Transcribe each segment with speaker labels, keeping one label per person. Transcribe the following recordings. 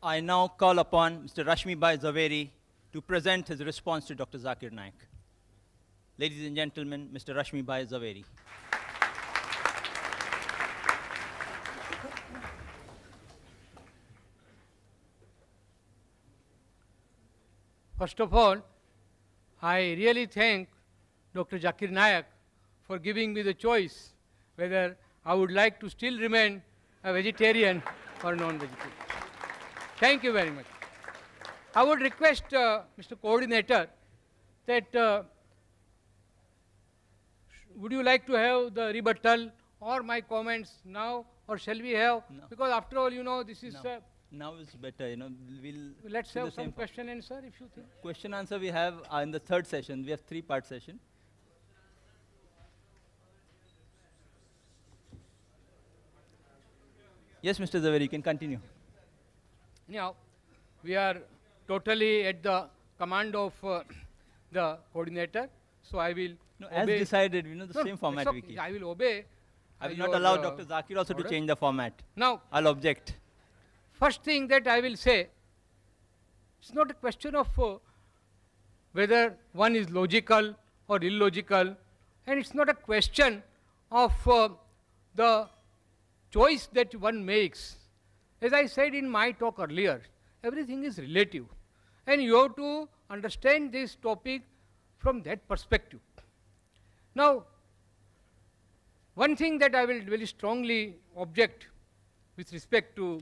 Speaker 1: I now call upon Mr. Rashmi Bhai Zaveri to present his response to Dr. Zakir Naik. Ladies and gentlemen, Mr. Rashmi Bhai Zaveri.
Speaker 2: First of all, I really thank Dr. Zakir Naik for giving me the choice whether I would like to still remain a vegetarian or non-vegetarian. Thank you very much. I would request Mr. Coordinator that would you like to have the rebuttal or my comments now, or shall we have?
Speaker 1: No.
Speaker 2: Because after all, you know, this is...
Speaker 1: No. Now it's better, you know,
Speaker 2: let's
Speaker 1: do
Speaker 2: have
Speaker 1: the
Speaker 2: some
Speaker 1: same
Speaker 2: question and answer if you think.
Speaker 1: question answer we have in the third session. We have three-part session. Yes, Mr. Zaveri, you can continue.
Speaker 2: Now, we are totally at the command of the coordinator, so I will
Speaker 1: No, as
Speaker 2: obey.
Speaker 1: decided, you know, the same format we keep.
Speaker 2: I will obey.
Speaker 1: I will
Speaker 2: your,
Speaker 1: not allow Dr. Zakir also
Speaker 2: order.
Speaker 1: to change the format.
Speaker 2: Now,
Speaker 1: I'll object.
Speaker 2: first thing that I will say, it's not a question of whether one is logical or illogical, and it's not a question of the choice that one makes. As I said in my talk earlier, everything is relative, and you have to understand this topic from that perspective. Now, one thing that I will very strongly object with respect to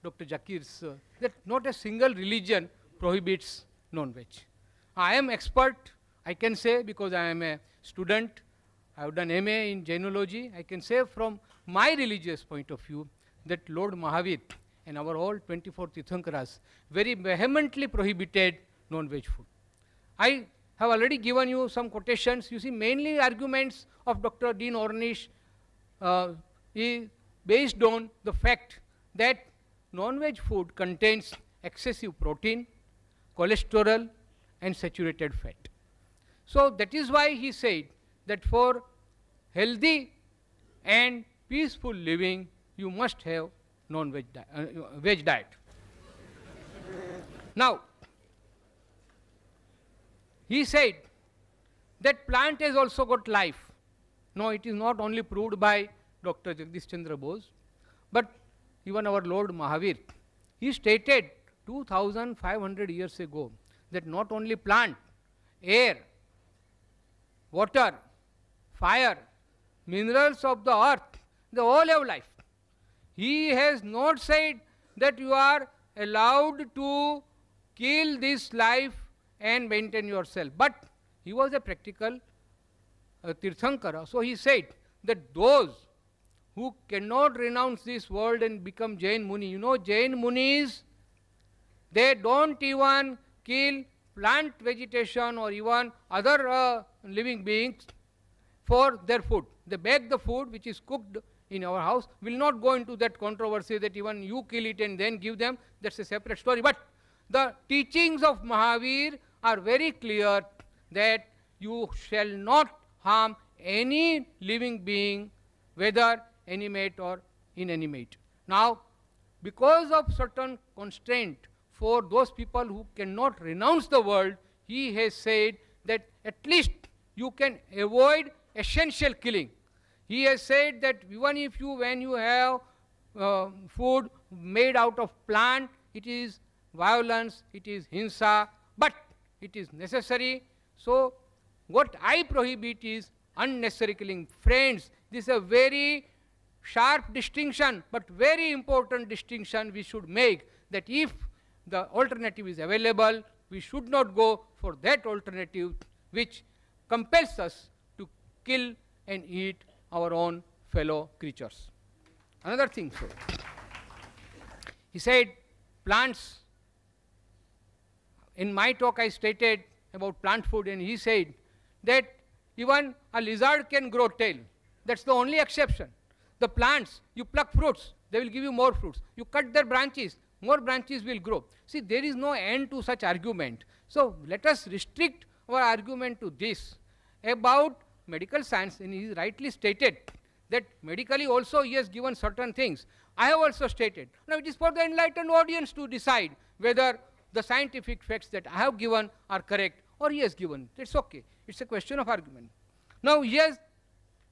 Speaker 2: Dr. Zakir's, that not a single religion prohibits non-veg. I am expert, I can say, because I am a student, I have done MA in Jainology. I can say from my religious point of view that Lord Mahavir and our all 24 Tirthankaras very vehemently prohibited non-veg food. I have already given you some quotations. You see, mainly arguments of Dr. Dean Ornish is based on the fact that non-veg food contains excessive protein, cholesterol, and saturated fat. So that is why he said that for healthy and peaceful living, you must have non-veg veg diet. Now, he said that plant has also got life. No, it is not only proved by Dr. Jagdish Chandra Bose, but even our Lord Mahavir. He stated 2500 years ago that not only plant, air, water, fire, minerals of the earth, they all have life. He has not said that you are allowed to kill this life and maintain yourself. But he was a practical Tirthankara. So he said that those who cannot renounce this world and become Jain Muni, you know, Jain Munis, they don't even kill plant vegetation or even other living beings for their food. They bake the food which is cooked in our house. Will not go into that controversy that even you kill it and then give them. That's a separate story. But the teachings of Mahavir are very clear that you shall not harm any living being, whether animate or inanimate. Now, because of certain constraint for those people who cannot renounce the world, he has said that at least you can avoid essential killing. He has said that even if you, when you have food made out of plant, it is violence, it is hinsa, but it is necessary. So what I prohibit is unnecessary killing. Friends, this is a very sharp distinction, but very important distinction we should make, that if the alternative is available, we should not go for that alternative which compels us to kill and eat our own fellow creatures. Another thing, so he said plants. In my talk I stated about plant food, and he said that even a lizard can grow tail. That's the only exception. The plants, you pluck fruits, they will give you more fruits. You cut their branches, more branches will grow. See, there is no end to such argument. So let us restrict our argument to this about medical science, and he rightly stated that medically also he has given certain things. I have also stated. Now it is for the enlightened audience to decide whether the scientific facts that I have given are correct or he has given. It's okay. It's a question of argument. Now he has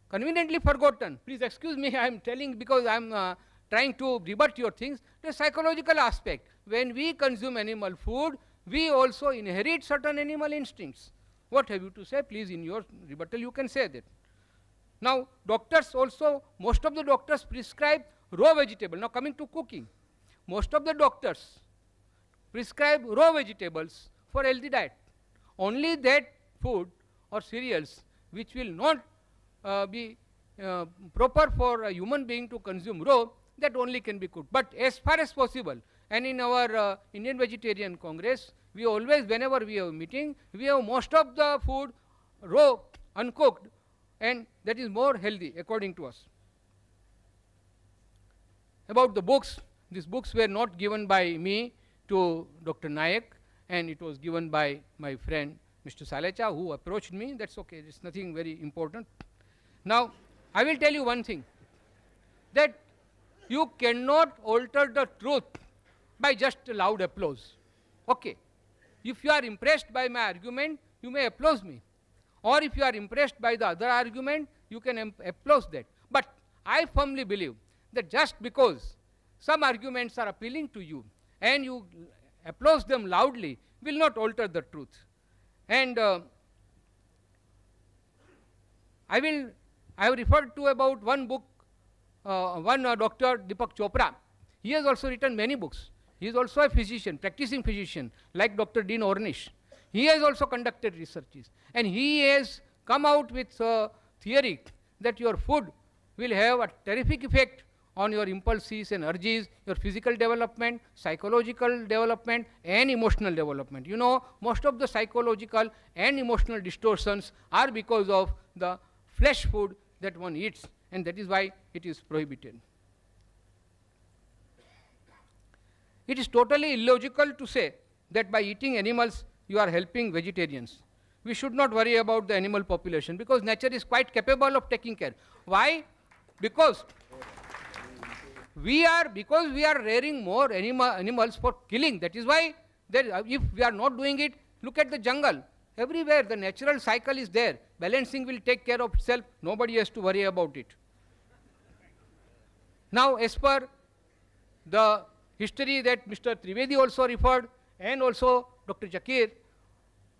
Speaker 2: conveniently forgotten. Please excuse me, I am telling because I am trying to rebut your things. The psychological aspect. When we consume animal food, we also inherit certain animal instincts. What have you to say? Please, in your rebuttal, you can say that. Now, doctors also, most of the doctors prescribe raw vegetable. Now, coming to cooking, most of the doctors prescribe raw vegetables for healthy diet. Only that food or cereals which will not be proper for a human being to consume raw, that only can be cooked. But as far as possible, and in our Indian Vegetarian Congress, we always, whenever we have a meeting, we have most of the food raw, uncooked, and that is more healthy according to us. About the books, these books were not given by me to Dr. Nayak, and it was given by my friend Mr. Salecha, who approached me. That's okay, it's nothing very important. Now, I will tell you one thing, that you cannot alter the truth by just loud applause. Okay. If you are impressed by my argument, you may applaud me. Or if you are impressed by the other argument, you can applaud that. But I firmly believe that just because some arguments are appealing to you and you applaud them loudly will not alter the truth. And I have referred to about one book, Dr. Deepak Chopra. He has also written many books. He is also a physician, practicing physician, like Dr. Dean Ornish. He has also conducted researches. And he has come out with a theory that your food will have a terrific effect on your impulses and urges, your physical development, psychological development, and emotional development. You know, most of the psychological and emotional distortions are because of the flesh food that one eats, and that is why it is prohibited. It is totally illogical to say that by eating animals you are helping vegetarians. We should not worry about the animal population because nature is quite capable of taking care. Why? Because we are rearing more animals for killing. That is why if we are not doing it, look at the jungle. Everywhere the natural cycle is there. Balancing will take care of itself. Nobody has to worry about it. Now, as per the history that Mr. Trivedi also referred, and also Dr. Zakir.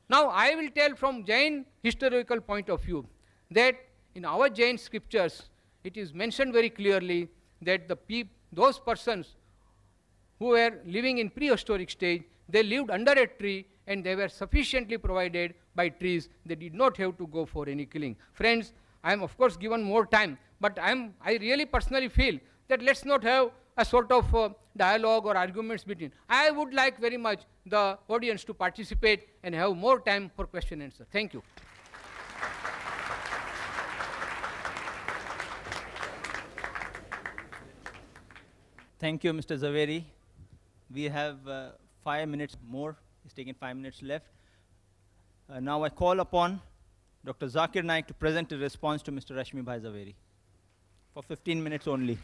Speaker 2: Now, I will tell from Jain historical point of view that in our Jain scriptures, it is mentioned very clearly that those persons who were living in prehistoric stage, they lived under a tree and they were sufficiently provided by trees. They did not have to go for any killing. Friends, I am of course given more time, but I really personally feel that let's not have a sort of dialogue or arguments between. I would like very much the audience to participate and have more time for question and answer. Thank you.
Speaker 1: Thank you, Mr. Zaveri. We have 5 minutes more. It's taken 5 minutes left. Now I call upon Dr. Zakir Naik to present a response to Mr. Rashmi Bhai Zaveri for 15 minutes only.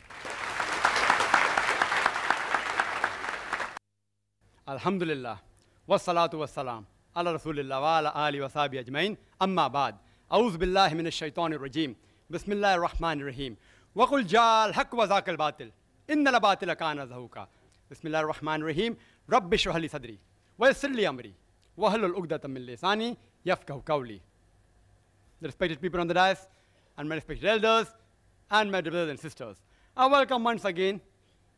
Speaker 3: Alhamdulillah, wassalatu wassalam, ala rasulillah wa ala ali wa sahbihi ajmain, amma ba'd. A'udhu billahi minash shaitanir rajim. Bismillahir rahmanir rahim. Wa qul ja'al haqq wa zaqal batil. Innal batila kana zahuqa. Bismillahir rahmanir rahim. Rabbi shrah li sadri wa yassir li amri wa hlul 'uqdatam min lisani yafqahu qawli. The respected people on the dais and my respected elders and my brothers and sisters, I welcome once again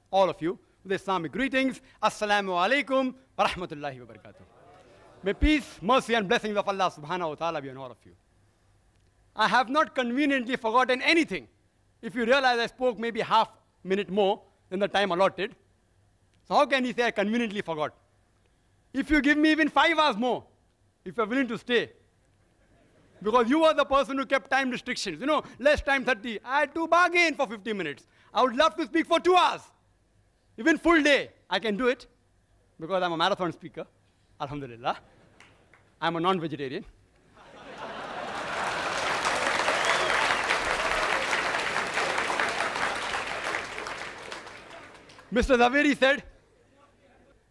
Speaker 3: all of you with Islamic greetings. Assalamu alaikum wa rahmatullahi wa barakatuh. May peace, mercy and blessings of Allah subhanahu wa ta'ala be on all of you. I have not conveniently forgotten anything. If you realize I spoke maybe half minute more than the time allotted, so how can you say I conveniently forgot? If you give me even 5 hours more, if you're willing to stay, because you were the person who kept time restrictions, you know, less time 30. I had to bargain for 50 minutes. I would love to speak for 2 hours. Even full day, I can do it because I'm a marathon speaker, alhamdulillah. I'm a non-vegetarian. Mr. Zaveri said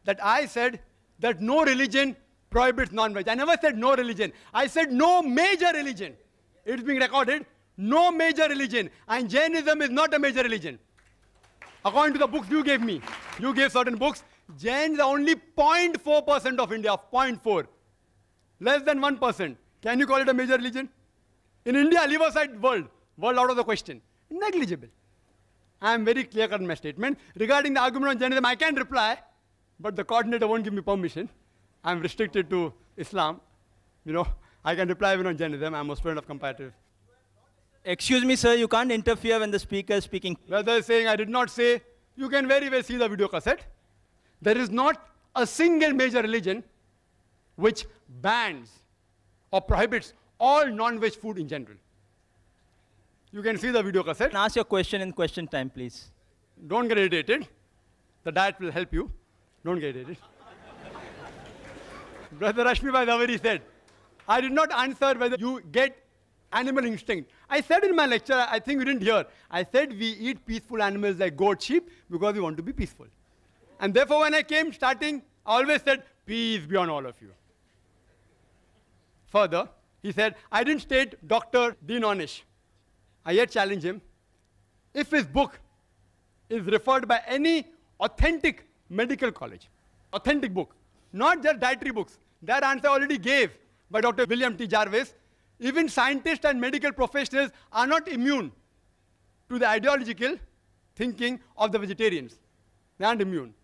Speaker 3: that I said that no religion prohibits non-veg. I never said no religion. I said no major religion. It's being recorded. No major religion. And Jainism is not a major religion. According to the books you gave me, you gave certain books, Jains are only 0.4% of India, 0.4. Less than 1%. Can you call it a major religion? In India, leave aside world out of the question. Negligible. I am very clear-cut in my statement. Regarding the argument on Jainism, I can reply, but the coordinator won't give me permission. I am restricted to Islam. You know, I can reply even on Jainism. I am a student of comparative.
Speaker 1: Excuse me, sir, you can't interfere when the speaker is speaking.
Speaker 3: Rather saying I did not say, you can very well see the video cassette. There is not a single major religion which bans or prohibits all non-veg food in general. You can see the video cassette.
Speaker 1: And ask your question in question time, please.
Speaker 3: Don't get irritated. The diet will help you. Don't get irritated. Brother Rashmi Bhai Zaveri said, I did not answer whether you get animal instinct. I said in my lecture, I think you didn't hear, I said we eat peaceful animals like goat, sheep, because we want to be peaceful. And therefore, when I came starting, I always said, peace be on all of you. Further, he said, I didn't state Dr. Dean Ornish. I yet challenge him. If his book is referred by any authentic medical college, authentic book, not just dietary books, that answer I already gave by Dr. William T. Jarvis. Even scientists and medical professionals are not immune to the ideological thinking of the vegetarians. They aren't immune.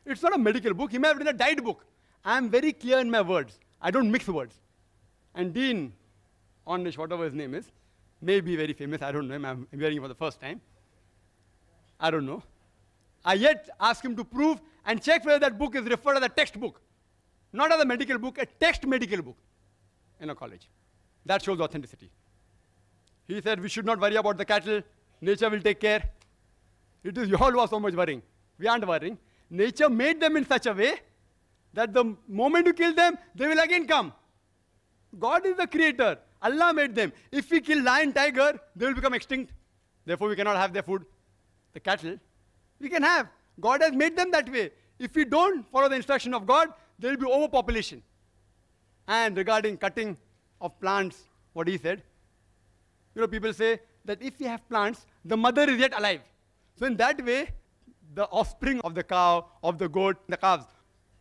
Speaker 3: It's not a medical book. He may have written a diet book. I am very clear in my words. I don't mix words. And Dean Ornish, whatever his name is, may be very famous. I don't know him. I'm hearing him for the first time. I don't know. I yet ask him to prove and check whether that book is referred as a textbook. Not as a medical book, a text medical book in a college. That shows authenticity. He said we should not worry about the cattle. Nature will take care. It is you all who are so much worrying. We aren't worrying. Nature made them in such a way that the moment you kill them, they will again come. God is the creator. Allah made them. If we kill lion, tiger, they will become extinct. Therefore, we cannot have their food. The cattle, we can have. God has made them that way. If we don't follow the instruction of God, there will be overpopulation. And regarding cutting of plants, what he said, you know, people say that if we have plants, the mother is yet alive. So in that way, the offspring of the cow, of the goat, the calves,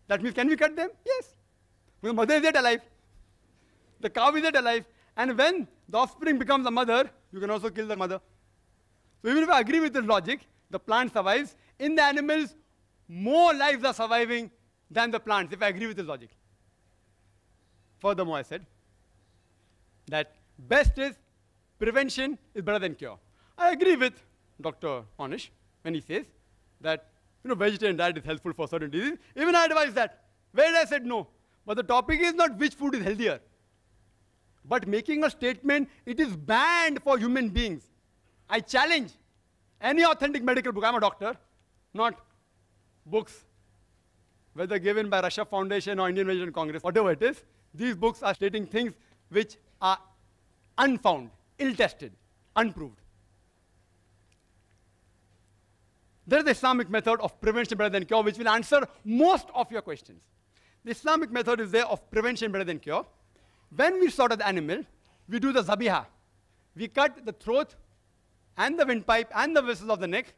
Speaker 3: that means can we cut them? Yes. The mother is yet alive. The cow is yet alive. And when the offspring becomes a mother, you can also kill the mother. So even if I agree with this logic, the plant survives. In the animals, more lives are surviving than the plants, if I agree with this logic. Furthermore, I said that best is prevention is better than cure. I agree with Dr. Ornish when he says that vegetarian diet is helpful for certain diseases. Even I advise that. Where I said no. But the topic is not which food is healthier, but making a statement, it is banned for human beings. I challenge any authentic medical book. I'm a doctor, not books, whether given by Russia Foundation or Indian Vegetarian Congress, whatever it is. These books are stating things which are unfound, ill-tested, unproved. There is the Islamic method of prevention better than cure, which will answer most of your questions. The Islamic method is there of prevention better than cure. When we slaughter the animal, we do the zabiha. We cut the throat and the windpipe and the vessels of the neck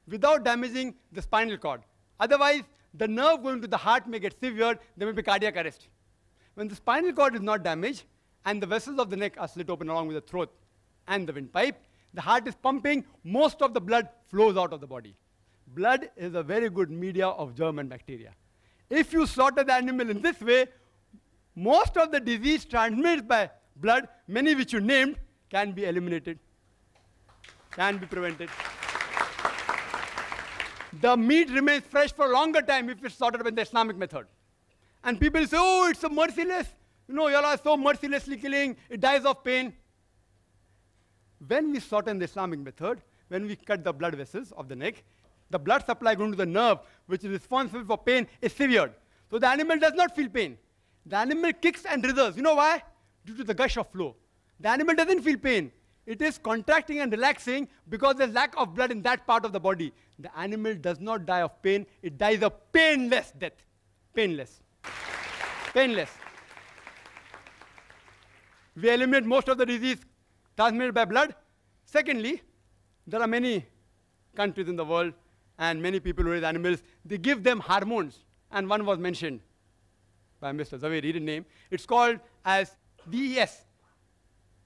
Speaker 3: without damaging the spinal cord. Otherwise, the nerve going to the heart may get severed, there may be cardiac arrest. When the spinal cord is not damaged and the vessels of the neck are slit open along with the throat and the windpipe, the heart is pumping, most of the blood flows out of the body. Blood is a very good media of germ and bacteria. If you slaughter the animal in this way, most of the disease transmitted by blood, many which you named, can be eliminated, can be prevented. The meat remains fresh for a longer time if it's slaughtered by the Islamic method. And people say, oh, it's so merciless. You all are so mercilessly killing, it dies of pain. When we slaughter in the Islamic method, when we cut the blood vessels of the neck, the blood supply going to the nerve, which is responsible for pain, is severed. So the animal does not feel pain. The animal kicks and writhers. You know why? Due to the gush of flow. The animal doesn't feel pain. It is contracting and relaxing because there's lack of blood in that part of the body. The animal does not die of pain. It dies a painless death. Painless. Painless. We eliminate most of the disease transmitted by blood. Secondly, there are many countries in the world and many people who raise animals. They give them hormones. And one was mentioned by Mr. Zaveri, he didn't name. It's called as DES,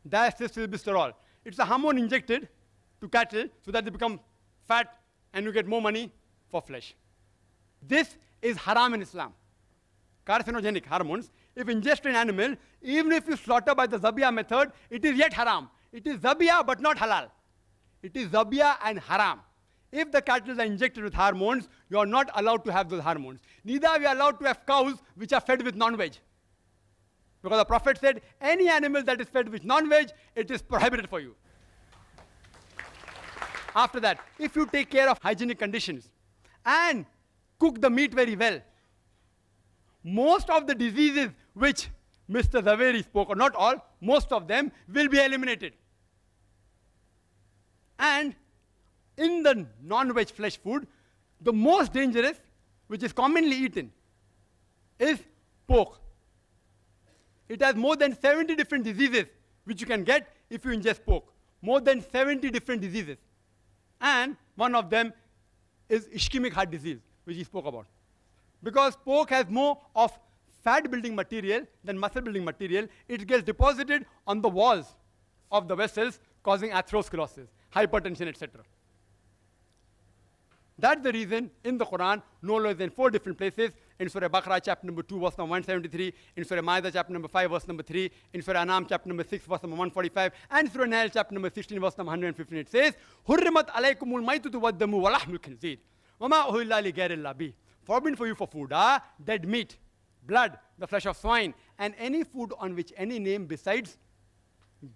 Speaker 3: diacylglycerol. It's a hormone injected to cattle so that they become fat and you get more money for flesh. This is haram in Islam. Carcinogenic hormones, if ingested in animal, even if you slaughter by the zabiyah method, it is yet haram. It is zabiyah but not halal. It is zabiyah and haram. If the cattle are injected with hormones, you are not allowed to have those hormones. Neither are we allowed to have cows which are fed with non-veg. Because the Prophet said, any animal that is fed with non-veg, it is prohibited for you. After that, if you take care of hygienic conditions and cook the meat very well, most of the diseases which Mr. Zaveri spoke, or not all, most of them will be eliminated. And in the non-veg flesh food, the most dangerous, which is commonly eaten, is pork. It has more than 70 different diseases which you can get if you ingest pork. More than 70 different diseases. And one of them is ischemic heart disease, which he spoke about. Because pork has more of fat-building material than muscle-building material, it gets deposited on the walls of the vessels, causing atherosclerosis, hypertension, etc. That's the reason in the Quran, no less than 4 different places, in Surah Baqarah, chapter number 2, verse number 173, in Surah Ma'idah, chapter number 5, verse number 3, in Surah Anam, chapter number 6, verse number 145, and Surah Nahl, chapter number 16, verse number 115, it says, Hurrimat alaykumul maitatu waddamu wa lahmul khinzir, wa ma uhilla li ghayrillah bih. Forbidden for you for food are dead meat, blood, the flesh of swine, and any food on which any name besides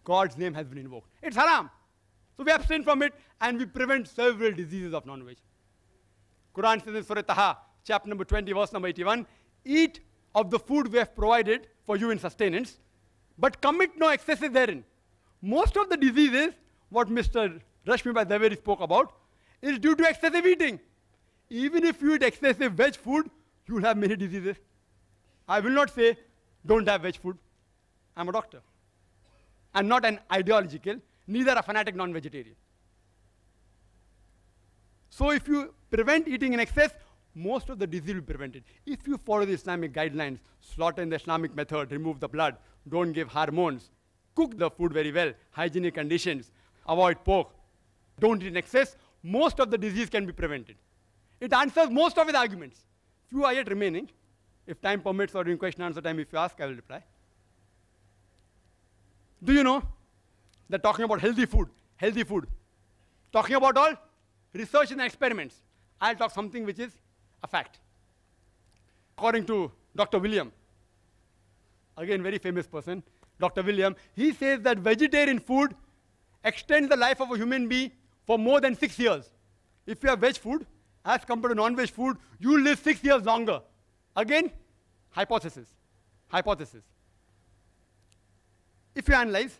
Speaker 3: God's name has been invoked. It's haram. So we abstain from it, and we prevent several diseases of non-veg. Quran says in Surah Taha, chapter number 20, verse number 81, eat of the food we have provided for you in sustenance, but commit no excesses therein. Most of the diseases, what Mr. Rashmi Bhai Zaveri spoke about, is due to excessive eating. Even if you eat excessive veg food, you will have many diseases. I will not say, don't have veg food. I'm a doctor. I'm not an ideological, neither a fanatic non-vegetarian. So if you prevent eating in excess, most of the disease will be prevented. If you follow the Islamic guidelines, slaughter in the Islamic method, remove the blood, don't give hormones, cook the food very well, hygienic conditions, avoid pork, don't eat in excess, most of the disease can be prevented. It answers most of his arguments. Few are yet remaining. If time permits or during question answer time, if you ask, I will reply. Do you know that talking about healthy food, talking about all research and experiments, I'll talk something which is a fact. According to Dr. William, again very famous person, Dr. William, he says that vegetarian food extends the life of a human being for more than 6 years. If you have veg food, as compared to non-veg food, you will live 6 years longer. Again, hypothesis. If you analyze,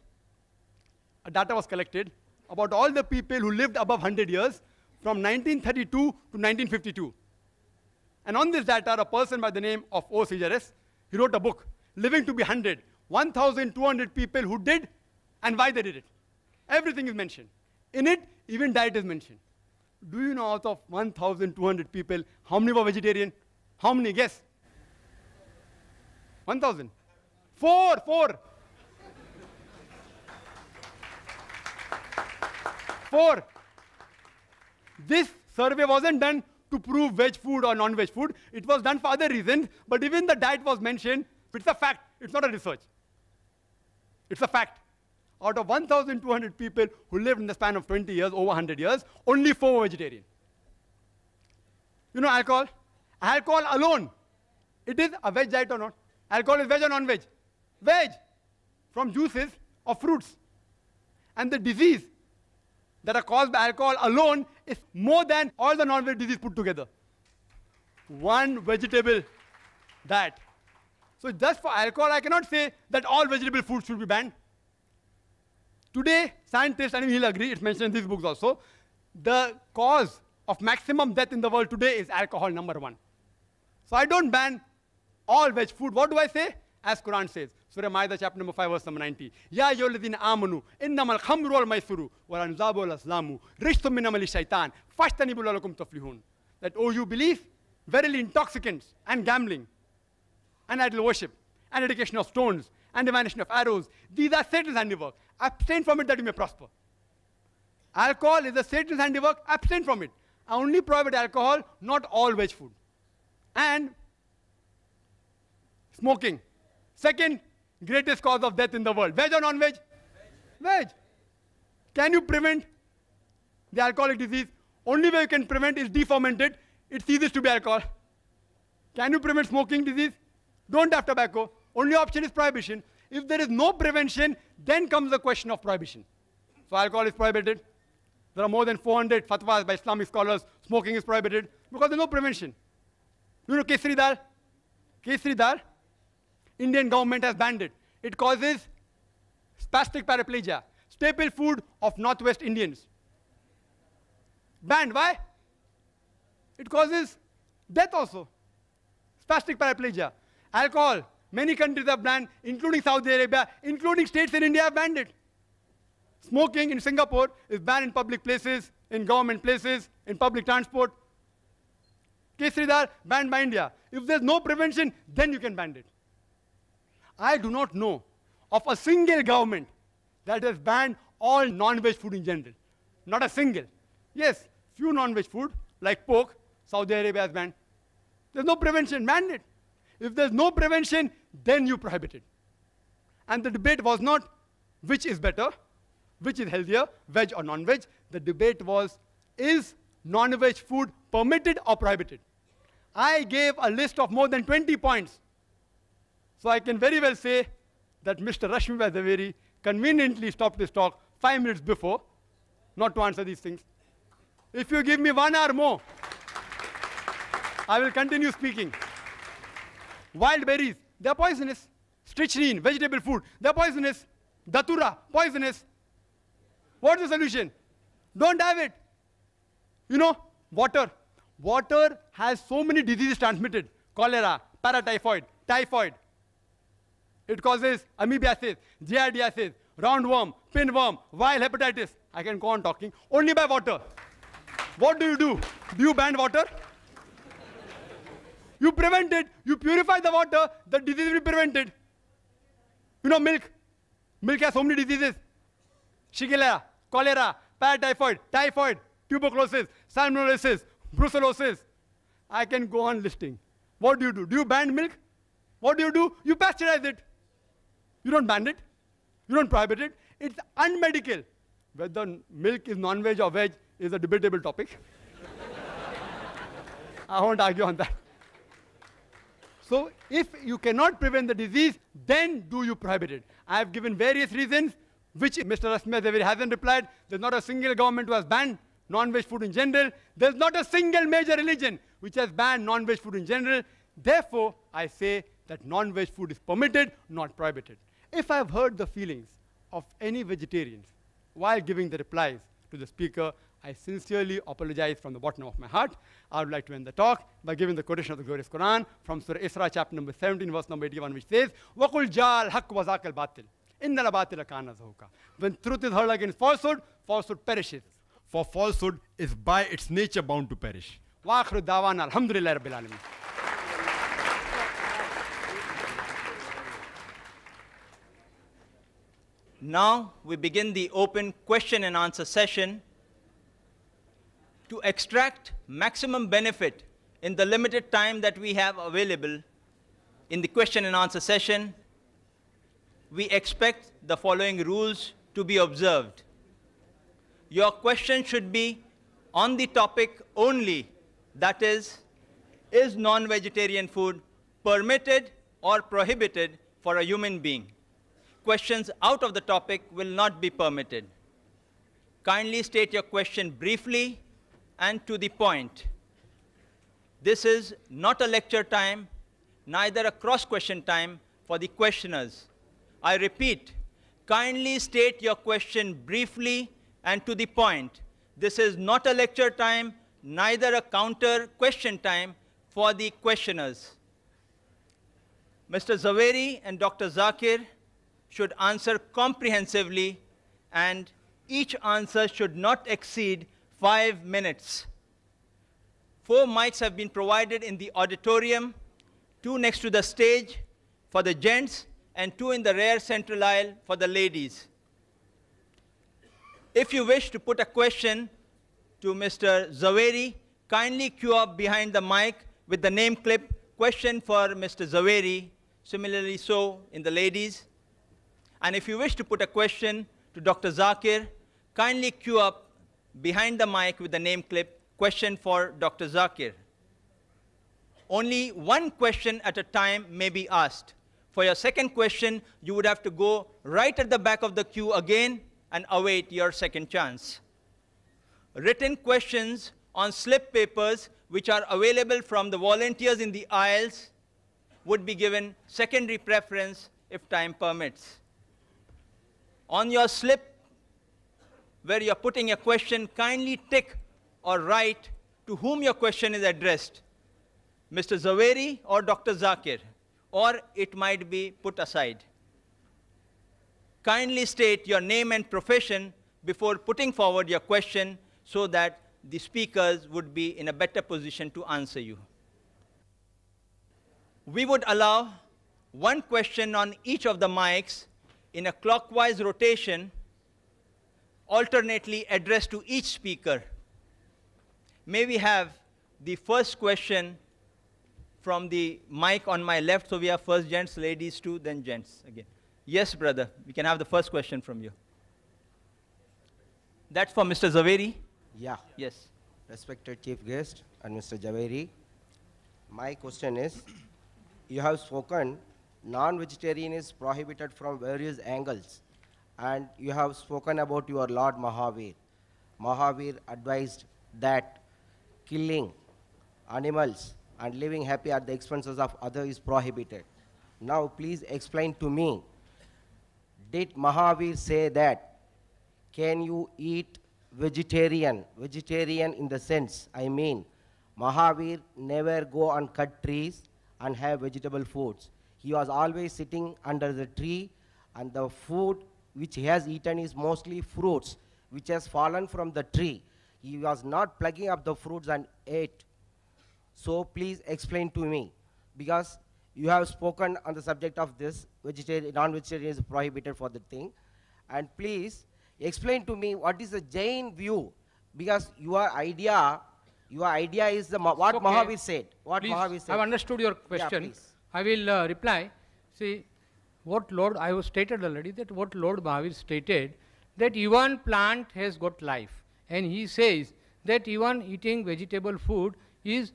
Speaker 3: data was collected about all the people who lived above 100 years from 1932 to 1952. And on this data, a person by the name of O. Sejares, he wrote a book, Living to be 100, 1,200 people who did and why they did it. Everything is mentioned. In it, even diet is mentioned. Do you know out of 1,200 people, how many were vegetarian? How many? Guess. 1,000. 4. This survey wasn't done to prove veg food or non-veg food. It was done for other reasons, but even the diet was mentioned. It's a fact. It's not a research. It's a fact. Out of 1,200 people who lived in the span of 20 years, over 100 years, only 4 were vegetarian. You know alcohol? Alcohol alone, it is a veg diet or not? Alcohol is veg or non-veg? Veg, from juices of fruits. And the disease that are caused by alcohol alone is more than all the non-veg disease put together. One vegetable diet. So just for alcohol, I cannot say that all vegetable foods should be banned. Today, scientists, and he'll agree, it's mentioned in these books also, the cause of maximum death in the world today is alcohol, #1. So I don't ban all veg food. What do I say? As Quran says, Surah Ma'idah, chapter number 5, verse number 90. Ya ayyuhalladhina amanu, innamal khamru wal maisuru, wal anzabu wal aslamu, rijsum min amali shaitan, fashtanibu la'allakum tuflihun. That, oh, you believe? Verily intoxicants and gambling and idol worship and dedication of stones and divination of arrows, these are Satan's handiwork. Abstain from it that you may prosper. Alcohol is a Satan's handiwork. Abstain from it. I only prohibit alcohol, not all veg food. And smoking. Second greatest cause of death in the world. Veg or non-veg? Veg. Can you prevent the alcoholic disease? Only way you can prevent is deferment it. It ceases to be alcohol. Can you prevent smoking disease? Don't have tobacco. Only option is prohibition. If there is no prevention, then comes the question of prohibition. So alcohol is prohibited. There are more than 400 fatwas by Islamic scholars. Smoking is prohibited because there's no prevention. You know kesari dal? Kesari dal? Indian government has banned it. It causes spastic paraplegia, staple food of Northwest Indians. Banned. Why? It causes death also. Spastic paraplegia. Alcohol. Many countries have banned, including Saudi Arabia, including states in India have banned it. Smoking in Singapore is banned in public places, in government places, in public transport. Kesari dal banned by India. If there's no prevention, then you can ban it. I do not know of a single government that has banned all non-veg food in general. Not a single. Yes, few non-veg food, like pork, Saudi Arabia has banned. There's no prevention, ban it. If there's no prevention, then you prohibit it. And the debate was not which is better, which is healthier, veg or non-veg. The debate was, is non-veg food permitted or prohibited? I gave a list of more than 20 points. So I can very well say that Mr. Rashmi Zaveri conveniently stopped his talk 5 minutes before, not to answer these things. If you give me 1 hour more, I will continue speaking. Wild berries, they are poisonous. Strychnine, vegetable food, they are poisonous. Datura, poisonous. What's the solution? Don't have it. You know, water. Water has so many diseases transmitted. Cholera, paratyphoid, typhoid. It causes amoebiasis, giardiasis, roundworm, pinworm, viral hepatitis. I can go on talking. Only by water. What do? Do you ban water? You prevent it. You purify the water, the disease will be prevented. You know, milk. Milk has so many diseases. Shigella, cholera, paratyphoid, typhoid, tuberculosis, salmonellosis, brucellosis. I can go on listing. What do? Do you ban milk? What do? You pasteurize it. You don't ban it. You don't prohibit it. It's unmedical. Whether milk is non-veg or veg is a debatable topic. I won't argue on that. So if you cannot prevent the disease, then do you prohibit it? I have given various reasons, which Mr. Rashmi Zaveri hasn't replied. There's not a single government who has banned non-veg food in general. There's not a single major religion which has banned non-veg food in general. Therefore, I say that non-veg food is permitted, not prohibited. If I've hurt the feelings of any vegetarians while giving the replies to the speaker, I sincerely apologize from the bottom of my heart. I would like to end the talk by giving the quotation of the glorious Quran from Surah Isra, chapter number 17, verse number 81, which says, وَقُلْ جَاءَ الْحَقُّ وَزَاقَ الْبَاطِلُ إِنَّ الْبَاطِلَ كَانَ زَهُوقًا. When truth is heard against falsehood, falsehood perishes. For falsehood is by its nature bound to perish. وَآخِرُ دَعْوَانَا الْحَمْدُ لِلَّهِ رَبِّ الْعَالَمِينَ.
Speaker 1: Now we begin the open question and answer session. To extract maximum benefit in the limited time that we have available in the question and answer session, we expect the following rules to be observed. Your question should be on the topic only, that is non-vegetarian food permitted or prohibited for a human being? Questions out of the topic will not be permitted. Kindly state your question briefly and to the point. This is not a lecture time, neither a cross-question time for the questioners. I repeat, Kindly state your question briefly and to the point. This is not a lecture time, neither a counter question time for the questioners. Mr. Zaveri and Dr. Zakir should answer comprehensively, and each answer should not exceed 5 minutes. 4 mics have been provided in the auditorium, 2 next to the stage for the gents, and 2 in the rear central aisle for the ladies. If you wish to put a question to Mr. Zaveri, kindly queue up behind the mic with the name clip, question for Mr. Zaveri, similarly so in the ladies. And if you wish to put a question to Dr. Zakir, kindly queue up behind the mic with the name clip, question for Dr. Zakir. Only one question at a time may be asked. For your second question, you would have to go right at the back of the queue again and await your second chance. Written questions on slip papers, which are available from the volunteers in the aisles, would be given secondary preference if time permits. On your slip, where you're putting your question, kindly tick or write to whom your question is addressed, Mr. Zaveri or Dr. Zakir, or it might be put aside. Kindly state your name and profession before putting forward your question so that the speakers would be in a better position to answer you. We would allow one question on each of the mics in a clockwise rotation, alternately addressed to each speaker. May we have the first question from the mic on my left? So we have first gents, ladies too, then gents again. Yes, brother, we can have the first question from you. That's for Mr. Zaveri?
Speaker 4: Yeah.
Speaker 1: Yes.
Speaker 4: Respected Chief Guest and Mr. Zaveri, my question is, you have spoken non-vegetarian is prohibited from various angles, and you have spoken about your Lord Mahavir. Mahavir advised that killing animals and living happy at the expenses of others is prohibited. Now please explain to me, did Mahavir say that can you eat vegetarian? Vegetarian in the sense, I mean, Mahavir never go and cut trees and have vegetable foods. He was always sitting under the tree, and the food which he has eaten is mostly fruits which has fallen from the tree. He was not plucking up the fruits and ate. So please explain to me, because you have spoken on the subject of this, vegetarian, non-vegetarian is prohibited for the thing. And please explain to me what is the Jain view, because your idea is the, what okay. Mahavir said. What
Speaker 2: please,
Speaker 4: Mahavir said.
Speaker 2: I have understood your question.
Speaker 4: Yeah,
Speaker 2: I will reply. See, what Lord, I have stated already that what Lord Mahavir stated, that even plant has got life. And he says that even eating vegetable food is,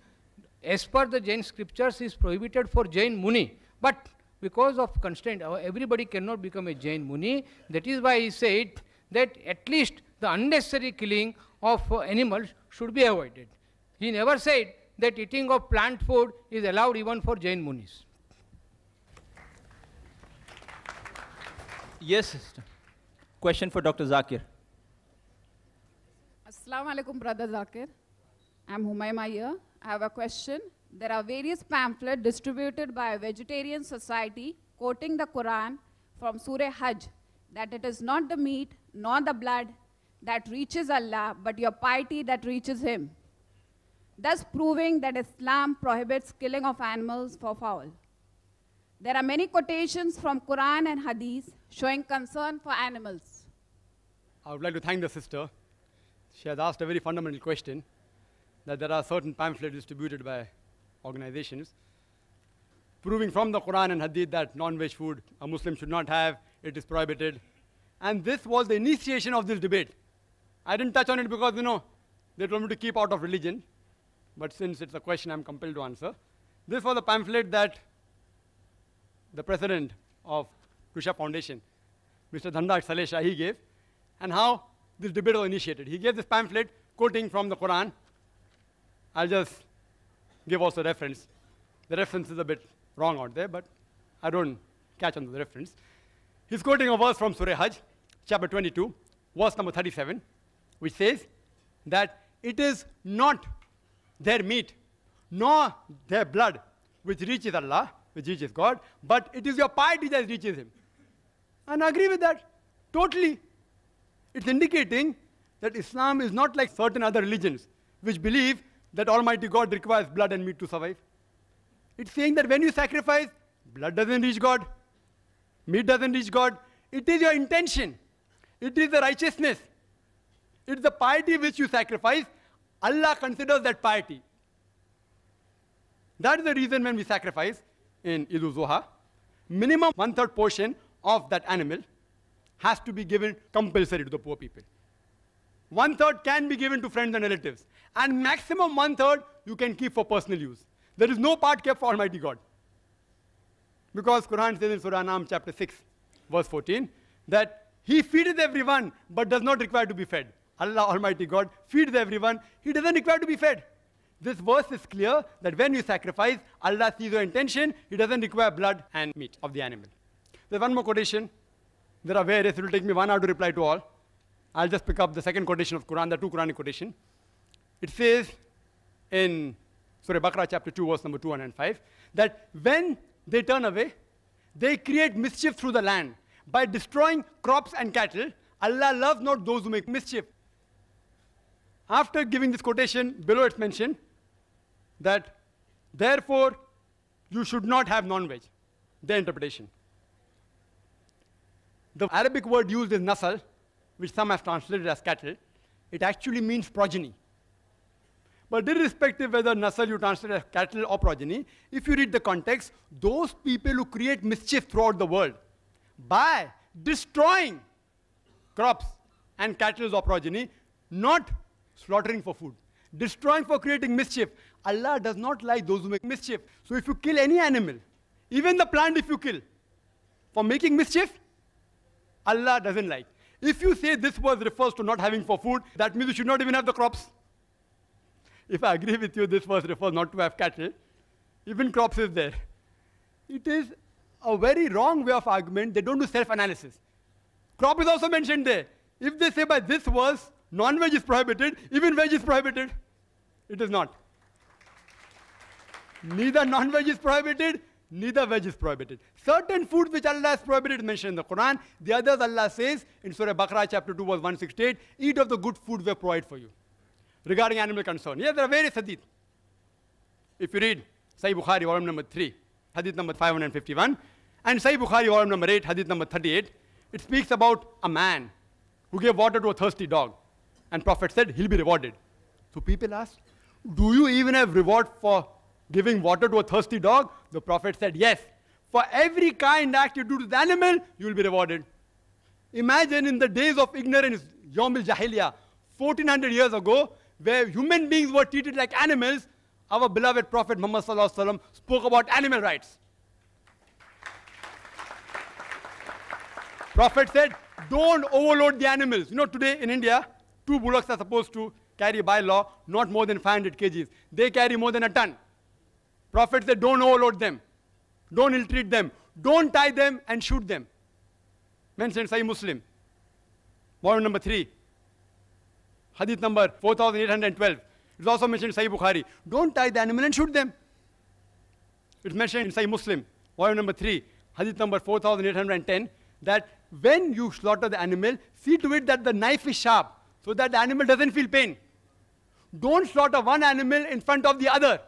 Speaker 2: as per the Jain scriptures, is prohibited for Jain Muni. But because of constraint, everybody cannot become a Jain Muni. That is why he said that at least the unnecessary killing of animals should be avoided. He never said that eating of plant food is allowed even for Jain Munis.
Speaker 1: Yes, sister. Question for Dr. Zakir.
Speaker 5: Assalamu alaikum, Brother Zakir. I'm Humayma here. I have a question. There are various pamphlets distributed by a vegetarian society quoting the Quran from Surah Hajj, that it is not the meat nor the blood that reaches Allah, but your piety that reaches Him, thus proving that Islam prohibits killing of animals for fowl. There are many quotations from Quran and Hadith showing concern for animals.
Speaker 3: I would like to thank the sister. She has asked a very fundamental question, that there are certain pamphlets distributed by organizations proving from the Quran and Hadith that non-veg food a Muslim should not have, it is prohibited. And this was the initiation of this debate. I didn't touch on it because, they told me to keep out of religion. But since it's a question I'm compelled to answer. This was a pamphlet that the president of Kusha Foundation, Mr. Dhanraj Saleh Shahi, gave, and how this debate was initiated. He gave this pamphlet quoting from the Quran. I'll just give also reference. The reference is a bit wrong out there, but I don't catch on the reference. He's quoting a verse from Surah Hajj, chapter 22, verse number 37, which says that it is not their meat, nor their blood, which reaches Allah, which reaches God, but it is your piety that reaches Him. And I agree with that, totally. It's indicating that Islam is not like certain other religions, which believe that Almighty God requires blood and meat to survive. It's saying that when you sacrifice, blood doesn't reach God, meat doesn't reach God. It is your intention. It is the righteousness. It's the piety which you sacrifice. Allah considers that piety. That is the reason when we sacrifice in Eid al-Zuha, minimum 1/3 portion of that animal has to be given compulsory to the poor people. 1/3 can be given to friends and relatives. And maximum 1/3 you can keep for personal use. There is no part kept for Almighty God. Because Quran says in Surah An'am chapter 6, verse 14, that He feedeth everyone, but does not require to be fed. Allah Almighty God feeds everyone. He doesn't require to be fed. This verse is clear that when you sacrifice, Allah sees your intention. He doesn't require blood and meat of the animal. There's one more quotation. There are various. It will take me 1 hour to reply to all. I'll just pick up the second quotation of Quran, the 2 Quranic quotation. It says in Surah Baqarah chapter 2, verse number 205, that when they turn away, they create mischief through the land. By destroying crops and cattle, Allah loves not those who make mischief. After giving this quotation, below it's mentioned that, therefore, you should not have non-veg. Their interpretation. The Arabic word used is nasal, which some have translated as cattle. It actually means progeny. But irrespective whether nasal you translate as cattle or progeny, if you read the context, those people who create mischief throughout the world by destroying crops and cattle or progeny, not slaughtering for food, destroying for creating mischief. Allah does not like those who make mischief. So if you kill any animal, even the plant if you kill, for making mischief, Allah doesn't like. If you say this verse refers to not having for food, that means you should not even have the crops. If I agree with you, this verse refers not to have cattle. Even crops is there. It is a very wrong way of argument. They don't do self-analysis. Crop is also mentioned there. If they say by this verse, non-veg is prohibited, even veg is prohibited. It is not. Neither non-veg is prohibited, neither veg is prohibited. Certain foods which Allah has prohibited is mentioned in the Quran. The others Allah says in Surah Baqarah chapter 2 verse 168, eat of the good food we have provided for you. Regarding animal concern. Yes, there are various hadith. If you read Sahih Bukhari, volume number 3, hadith number 551, and Sahih Bukhari, volume number 8, hadith number 38, it speaks about a man who gave water to a thirsty dog. And Prophet said, he'll be rewarded. So people asked, do you even have reward for giving water to a thirsty dog? The Prophet said, yes. For every kind act you do to the animal, you will be rewarded. Imagine in the days of ignorance, Yawm al-Jahiliyyah, 1400 years ago, where human beings were treated like animals, our beloved Prophet Muhammad Sallallahu Alaihi Wasallam spoke about animal rights. Prophet said, don't overload the animals. You know, today in India, 2 bullocks are supposed to carry by law not more than 500 kgs. They carry more than a ton. Prophet said, don't overload them. Don't ill-treat them. Don't tie them and shoot them. Mentioned Sahih Muslim, volume number 3. Hadith number 4812. It's also mentioned in Sahih Bukhari. Don't tie the animal and shoot them. It's mentioned in Sahih Muslim, volume number 3, hadith number 4810, that when you slaughter the animal, see to it that the knife is sharp, so that the animal doesn't feel pain. Don't slaughter one animal in front of the other.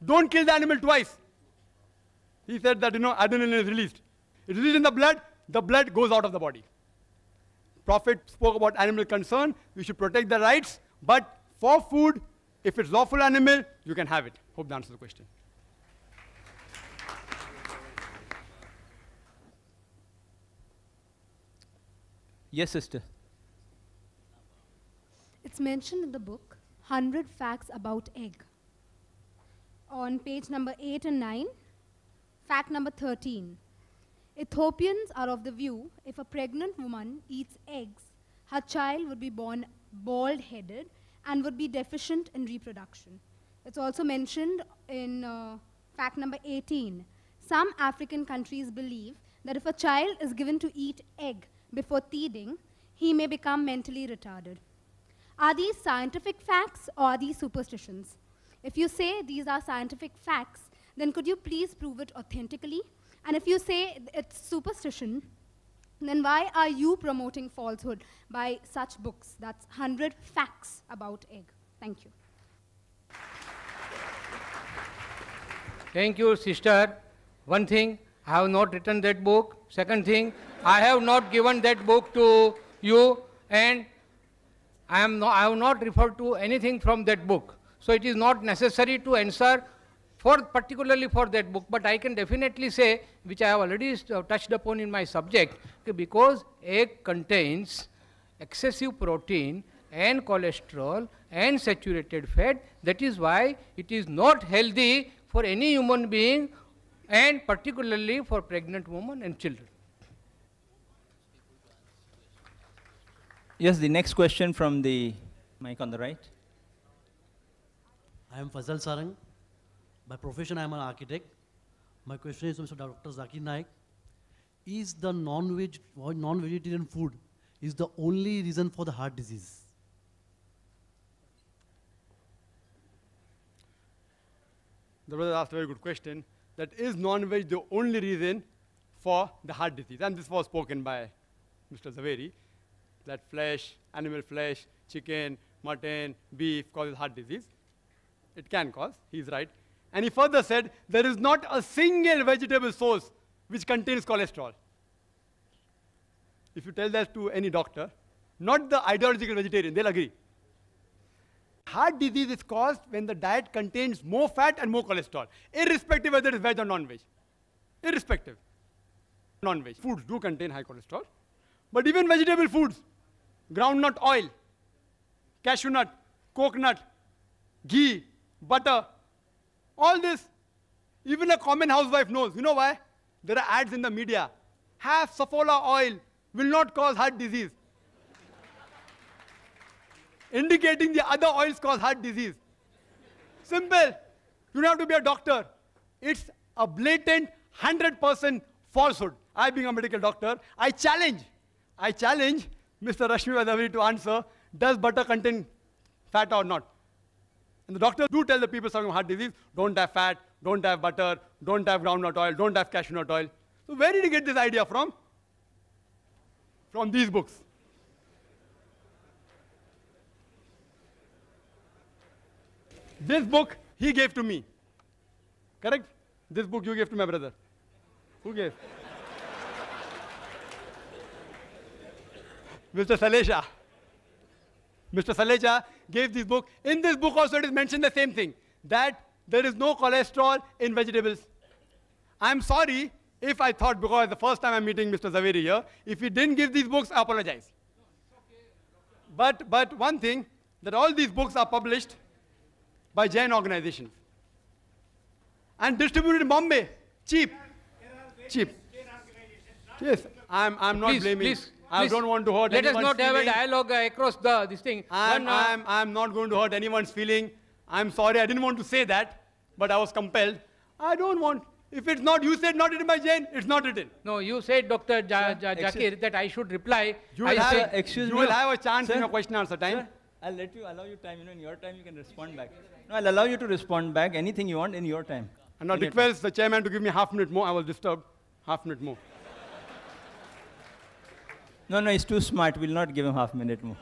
Speaker 3: Don't kill the animal twice. He said that, adrenaline is released. It is released in the blood goes out of the body. Prophet spoke about animal concern. We should protect the rights, but for food, if it's lawful animal, you can have it. Hope that answers the question.
Speaker 1: Yes, sister.
Speaker 6: It's mentioned in the book, 100 Facts About Egg. On page number 8 and 9, fact number 13. Ethiopians are of the view, if a pregnant woman eats eggs, her child would be born bald-headed and would be deficient in reproduction. It's also mentioned in fact number 18. Some African countries believe that if a child is given to eat egg before teething, he may become mentally retarded. Are these scientific facts or are these superstitions? If you say these are scientific facts, then could you please prove it authentically? And if you say it's superstition, then why are you promoting falsehood by such books? That's 100 facts about egg. Thank you.
Speaker 2: Thank you, sister. One thing, I have not written that book. Second thing, I have not given that book to you, and I have not referred to anything from that book. So it is not necessary to answer particularly for that book, but I can definitely say, which I have already touched upon in my subject, because egg contains excessive protein and cholesterol and saturated fat, that is why it is not healthy for any human being, and particularly for pregnant women and children.
Speaker 1: Yes, the next question from the mic on the right.
Speaker 7: I am Fazal Sarang. By profession, I am an architect. My question is to Mr. Dr. Zakir Naik. Is the non-vegetarian food is the only reason for the heart disease?
Speaker 3: The brother asked a very good question. That is non-veg the only reason for the heart disease? And this was spoken by Mr. Zaveri, that flesh, animal flesh, chicken, mutton, beef causes heart disease. It can cause, he's right. And he further said, there is not a single vegetable source which contains cholesterol. If you tell that to any doctor, not the ideological vegetarian, they'll agree. Heart disease is caused when the diet contains more fat and more cholesterol, irrespective whether it is veg or non-veg. Irrespective. Non-veg foods do contain high cholesterol, but even vegetable foods, groundnut oil, cashew nut, coconut, ghee, butter, all this, even a common housewife knows. You know why? There are ads in the media. Have Saffola oil, will not cause heart disease. Indicating the other oils cause heart disease. Simple. You don't have to be a doctor. It's a blatant 100% falsehood. I, being a medical doctor, I challenge Mr. Rashmi Vadaveri to answer, does butter contain fat or not? And the doctors do tell the people suffering from heart disease, don't have fat, don't have butter, don't have groundnut oil, don't have cashew nut oil. So where did he get this idea from? From these books. This book he gave to me. Correct? This book you gave to my brother. Who gave? Mr. Saleja. Mr. Saleja gave this book. In this book also it is mentioned the same thing, that there is no cholesterol in vegetables. I'm sorry if I thought, because the first time I'm meeting Mr. Zaveri here, if he didn't give these books, I apologize. But one thing, that all these books are published by Jain organizations and distributed in Bombay, cheap. Yes, I'm not blaming. I don't want to hurt anyone's feeling.
Speaker 2: Let us not have a dialogue across this thing.
Speaker 3: I'm not going to hurt anyone's feeling. I'm sorry, I didn't want to say that, but I was compelled. I don't want. If it's not, you said not written by Jain, it's not written.
Speaker 2: No, you said, Dr. Zakir, that I should reply.
Speaker 3: You will have a chance in your question answer time.
Speaker 1: Sir, I'll allow you time. In your time, you can respond back. No, I'll allow you to respond back anything you want in your time.
Speaker 3: And I request the chairman to give me half a minute more. I was disturbed. Half a minute more.
Speaker 1: No, he's too smart. We'll not give him half a minute more.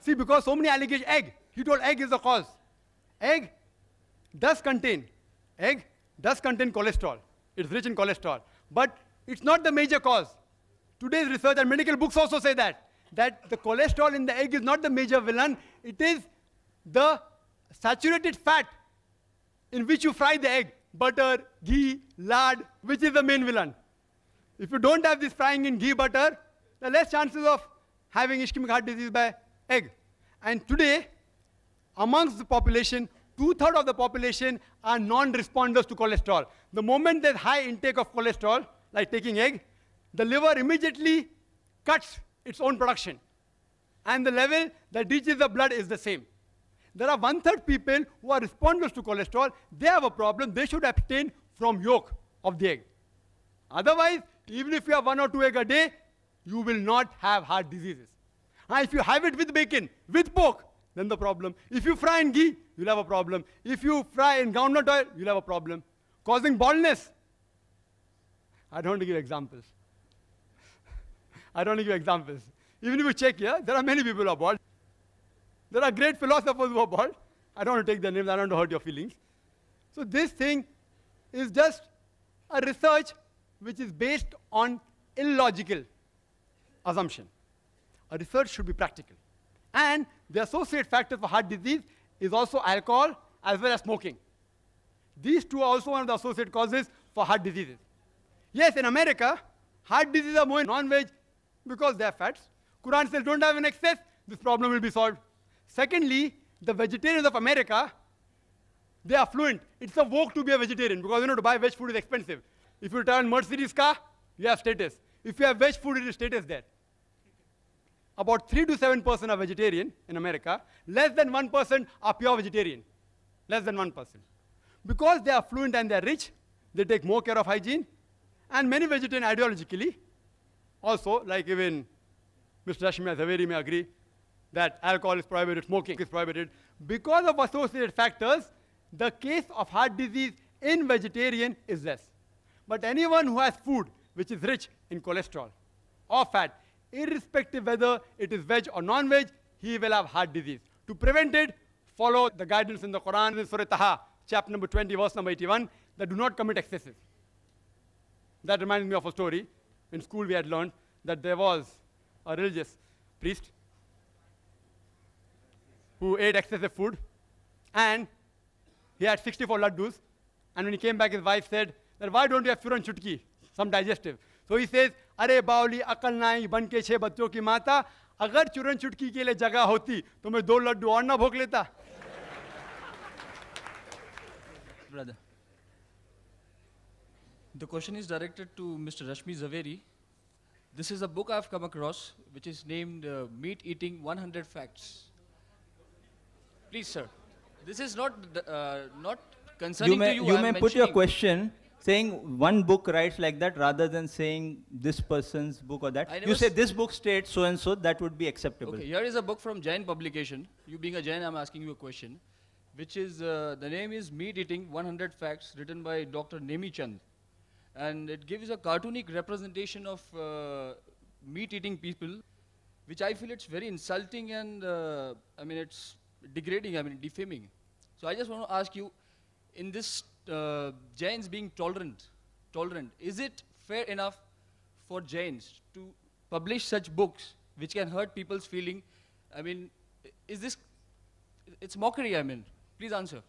Speaker 3: See, because so many allegations, egg. He told egg is the cause. Egg does contain cholesterol. It's rich in cholesterol. But it's not the major cause. Today's research and medical books also say that the cholesterol in the egg is not the major villain. It is the saturated fat in which you fry the egg. Butter, ghee, lard, which is the main villain. If you don't have this frying in ghee, butter, there are less chances of having ischemic heart disease by egg. And today, amongst the population, 2/3 of the population are non-responders to cholesterol. The moment there's high intake of cholesterol, like taking egg, the liver immediately cuts its own production. And the level that reaches the blood is the same. There are 1/3 people who are responders to cholesterol. They have a problem. They should abstain from yolk of the egg. Otherwise, even if you have 1 or 2 eggs a day, you will not have heart diseases. And if you have it with bacon, with pork, then the problem. If you fry in ghee, you'll have a problem. If you fry in groundnut oil, you'll have a problem. Causing baldness. I don't want to give examples. I don't want to give examples. Even if you check here, there are many people who are bald. There are great philosophers who are bald. I don't want to take their names. I don't want to hurt your feelings. So this thing is just a research which is based on illogical assumption. A research should be practical. And the associate factor for heart disease is also alcohol as well as smoking. These two are also one of the associate causes for heart diseases. Yes, in America, heart diseases are more in non-veg because they are fats. Quran says don't have an excess, this problem will be solved. Secondly, the vegetarians of America, they are fluent. It's a vogue to be a vegetarian because to buy veg food is expensive. If you turn Mercedes car, you have status. If you have veg food, it is status there. About 3 to 7% are vegetarian in America. Less than 1% are pure vegetarian. Less than 1%. Because they are fluent and they are rich, they take more care of hygiene. And many vegetarian ideologically, also, like even Mr. Rashmi Zaveri may agree, that alcohol is prohibited, smoking is prohibited. Because of associated factors, the case of heart disease in vegetarian is less. But anyone who has food which is rich in cholesterol or fat, irrespective whether it is veg or non-veg, he will have heart disease. To prevent it, follow the guidance in the Quran, in Surah Taha, chapter number 20, verse number 81, that do not commit excesses. That reminds me of a story. In school we had learned that there was a religious priest who ate excessive food, and he had 64 laddus, and when he came back, his wife said, that why don't you have Furan Chutki, some digestive? So he says, Are bauli akal nahi banke 6 bachcho ki mata, agar churan chutki ke liye jagah hoti, to main 2 laddu aur na bhog leta.
Speaker 8: Brother. The question is directed to Mr. Rashmi Zaveri. This is a book I've come across, which is named Meat Eating 100 Facts. Please, sir. This is not concerning to you.
Speaker 1: You may put your question saying one book writes like that rather than saying this person's book or that. You say this book states so and so, that would be acceptable.
Speaker 8: Okay, here is a book from Jain publication. You being a Jain, I'm asking you a question, which is, the name is Meat Eating 100 Facts, written by Dr. Nemi Chand. And it gives a cartoonic representation of meat-eating people, which I feel it's very insulting and, I mean, it's degrading, I mean, defaming. So I just want to ask you, in this Jains being tolerant, is it fair enough for Jains to publish such books which can hurt people's feeling? I mean, is this, it's mockery, I mean. Please answer.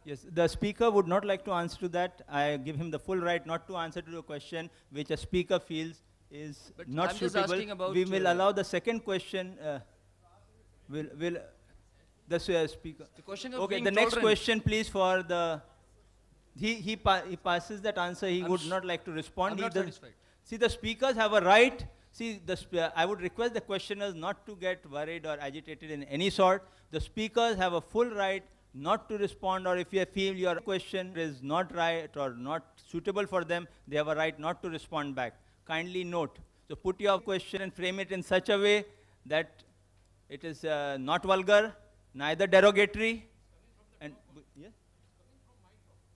Speaker 1: Yes, the speaker would not like to answer to that. I give him the full right not to answer to a question which a speaker feels is
Speaker 8: but
Speaker 1: not
Speaker 8: I'm
Speaker 1: suitable.
Speaker 8: Just asking about
Speaker 1: we will allow the second question. Will the speaker?
Speaker 8: The question of
Speaker 1: okay,
Speaker 8: being
Speaker 1: the next
Speaker 8: tolerant.
Speaker 1: question, please, for the. He passes that answer. He would not like to respond.
Speaker 8: I'm not satisfied.
Speaker 1: See, the speakers have a right. See, I would request the questioners not to get worried or agitated in any sort. The speakers have a full right not to respond, or if you feel your question is not right or not suitable for them, they have a right not to respond back. Kindly note. So put your question and frame it in such a way that it is not vulgar, neither derogatory. And yes?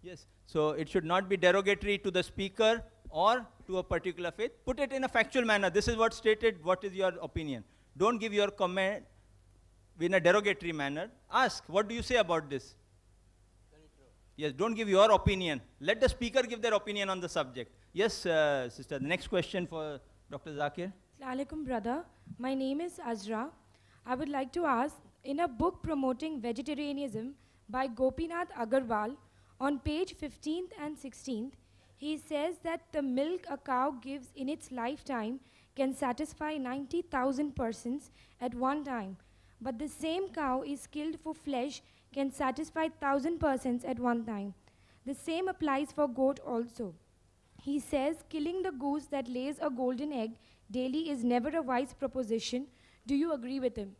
Speaker 1: Yes. So it should not be derogatory to the speaker or to a particular faith. Put it in a factual manner. This is what stated. What is your opinion? Don't give your comment in a derogatory manner. Ask, what do you say about this? Yes, don't give your opinion. Let the speaker give their opinion on the subject. Yes, sister, the next question for Dr. Zakir.
Speaker 9: Assalamu alaikum, brother. My name is Azra. I would like to ask, in a book promoting vegetarianism by Gopinath Agarwal, on page 15th and 16th, he says that the milk a cow gives in its lifetime can satisfy 90,000 persons at one time. But the same cow is killed for flesh can satisfy 1,000 persons at one time. The same applies for goat also. He says killing the goose that lays a golden egg daily is never a wise proposition. Do you agree with him?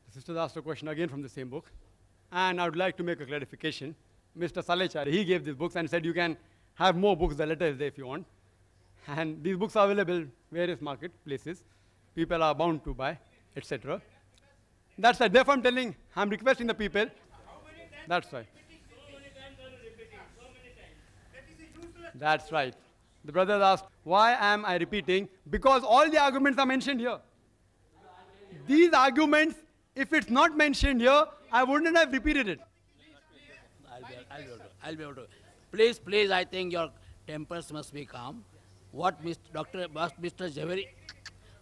Speaker 3: The sister asked a question again from the same book. And I would like to make a clarification Mr. Salechari, he gave these books and said you can have more books, the letter is there if you want. And these books are available various marketplaces. People are bound to buy, etc. That's right. Therefore, I'm requesting the people. That's right. That's right. The brothers asked, why am I repeating? Because all the arguments are mentioned here. These arguments, if it's not mentioned here, I wouldn't have repeated it.
Speaker 10: I'll be able to. Please, I think your tempers must be calm. What Mr.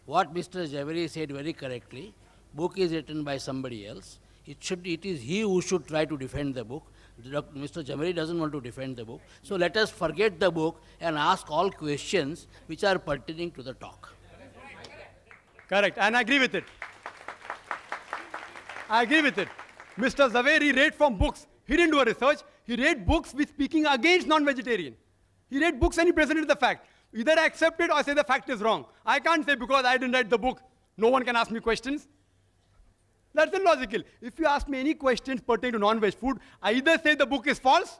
Speaker 10: Javeri said very correctly, book is written by somebody else. It is he who should try to defend the book. Mr. Javeri doesn't want to defend the book. So let us forget the book and ask all questions which are pertaining to the talk.
Speaker 3: Correct, and I agree with it. I agree with it. Mr. Zaveri read from books. He didn't do a research. He read books which speaking against non-vegetarian. He read books and he presented the fact. Either I accept it or I say the fact is wrong. I can't say because I didn't read the book, no one can ask me questions. That's illogical. If you ask me any questions pertaining to non-veg food, I either say the book is false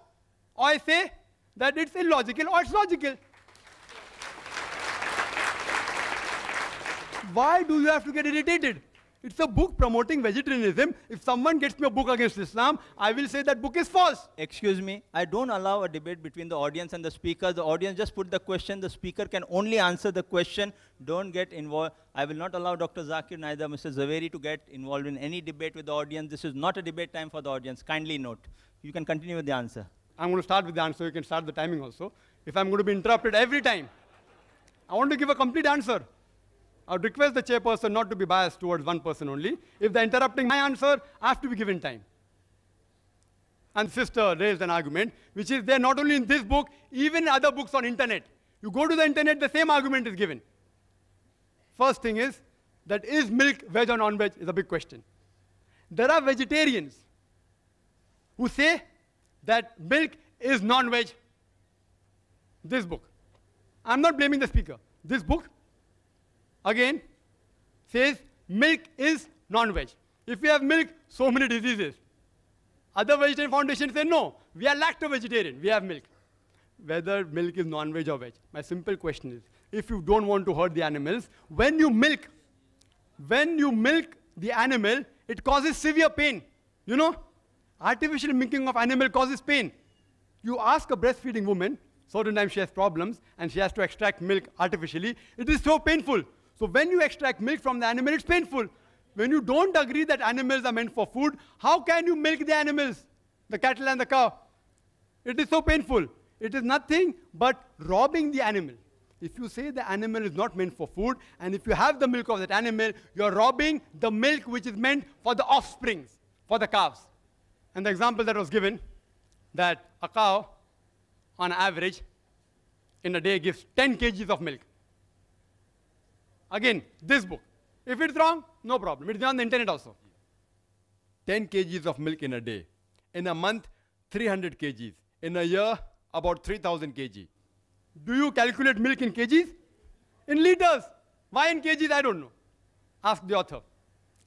Speaker 3: or I say that it's illogical or it's logical. Why do you have to get irritated? It's a book promoting vegetarianism. If someone gets me a book against Islam, I will say that book is false.
Speaker 1: Excuse me, I don't allow a debate between the audience and the speaker. The audience just put the question. The speaker can only answer the question. Don't get involved. I will not allow Dr. Zakir, neither Mr. Zaveri to get involved in any debate with the audience. This is not a debate time for the audience. Kindly note. You can continue with the answer.
Speaker 3: I'm going to start with the answer. You can start the timing also. If I'm going to be interrupted every time, I want to give a complete answer. I would request the chairperson not to be biased towards one person only. If they're interrupting my answer, I have to be given time. And sister raised an argument, which is there not only in this book, even in other books on internet. You go to the internet, the same argument is given. First thing is, that is milk veg or non-veg is a big question. There are vegetarians who say that milk is non-veg. This book. I'm not blaming the speaker. This book again says milk is non-veg. If we have milk, so many diseases. Other vegetarian foundations say no, we are lacto-vegetarian, we have milk. Whether milk is non-veg or veg, my simple question is, if you don't want to hurt the animals, when you milk the animal, it causes severe pain. You know, artificial milking of animal causes pain. You ask a breastfeeding woman, certain times she has problems and she has to extract milk artificially, it is so painful. So when you extract milk from the animal, it's painful. When you don't agree that animals are meant for food, how can you milk the animals, the cattle and the cow? It is so painful. It is nothing but robbing the animal. If you say the animal is not meant for food, and if you have the milk of that animal, you're robbing the milk which is meant for the offsprings, for the calves. And the example that was given, that a cow, on average, in a day gives 10 kgs of milk. Again, this book. If it's wrong, no problem. It's on the internet also. 10 kgs of milk in a day. In a month, 300 kgs. In a year, about 3,000 kg. Do you calculate milk in kgs? In liters. Why in kgs? I don't know. Ask the author.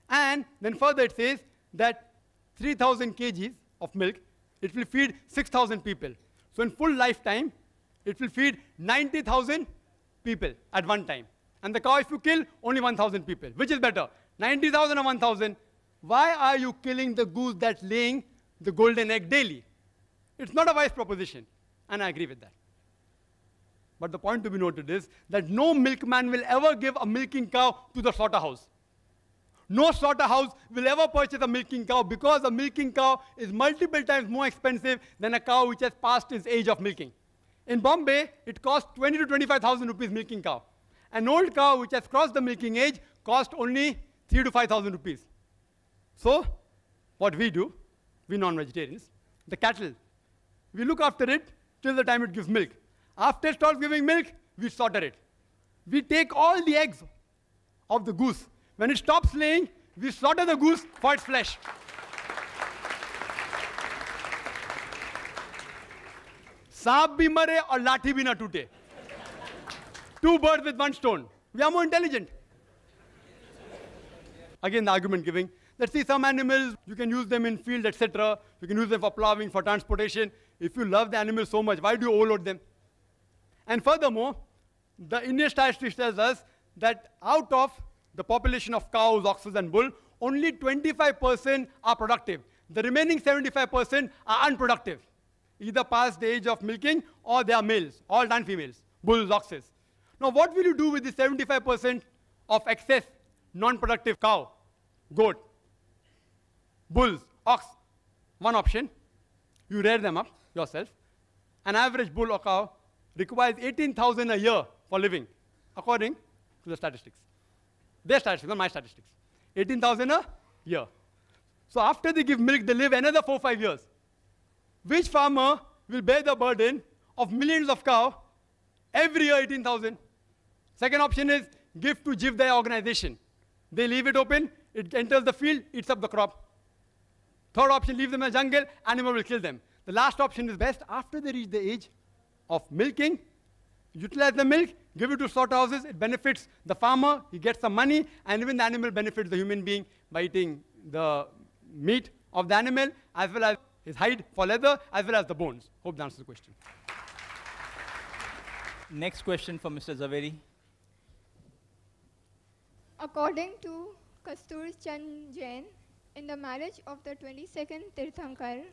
Speaker 3: And then further it says that 3,000 kgs of milk, it will feed 6,000 people. So in full lifetime, it will feed 90,000 people at one time. And the cow, if you kill, only 1,000 people. Which is better, 90,000 or 1,000? Why are you killing the goose that's laying the golden egg daily? It's not a wise proposition, and I agree with that. But the point to be noted is that no milkman will ever give a milking cow to the slaughterhouse. No slaughterhouse will ever purchase a milking cow because a milking cow is multiple times more expensive than a cow which has passed its age of milking. In Bombay, it costs 20 to 25,000 rupees milking cow. An old cow which has crossed the milking age costs only 3 to 5,000 rupees. So, what we do, we non-vegetarians, the cattle, we look after it till the time it gives milk. After it starts giving milk, we slaughter it. We take all the eggs of the goose. When it stops laying, we slaughter the goose for its flesh. Saap bhi mare aur lathi bhi na toote. Two birds with one stone. We are more intelligent. Again, the argument giving Let's see, some animals, you can use them in field, etc. You can use them for plowing, for transportation. If you love the animal so much, why do you overload them? And furthermore, the Indian statistics tells us that out of the population of cows, oxen, and bull, only 25% are productive. The remaining 75% are unproductive, either past the age of milking or they are males, all and females, bulls, oxes. Now, what will you do with the 75% of excess non-productive cow, goat, bulls, ox? One option, you rear them up yourself. An average bull or cow requires 18,000 a year for living, according to the statistics. Their statistics, not my statistics. 18,000 a year. So after they give milk, they live another 4 or 5 years. Which farmer will bear the burden of millions of cows every year, 18,000? Second option is give to Jivdaya organization. They leave it open, it enters the field, eats up the crop. Third option, leave them in the jungle, animal will kill them. The last option is best. After they reach the age of milking, utilize the milk, give it to slaughterhouses, it benefits the farmer, he gets some money, and even the animal benefits the human being by eating the meat of the animal, as well as his hide for leather, as well as the bones. Hope that answers the question.
Speaker 1: Next question for Mr. Zaveri.
Speaker 11: According to Kastur Chand Jain, in the marriage of the 22nd Tirthankar,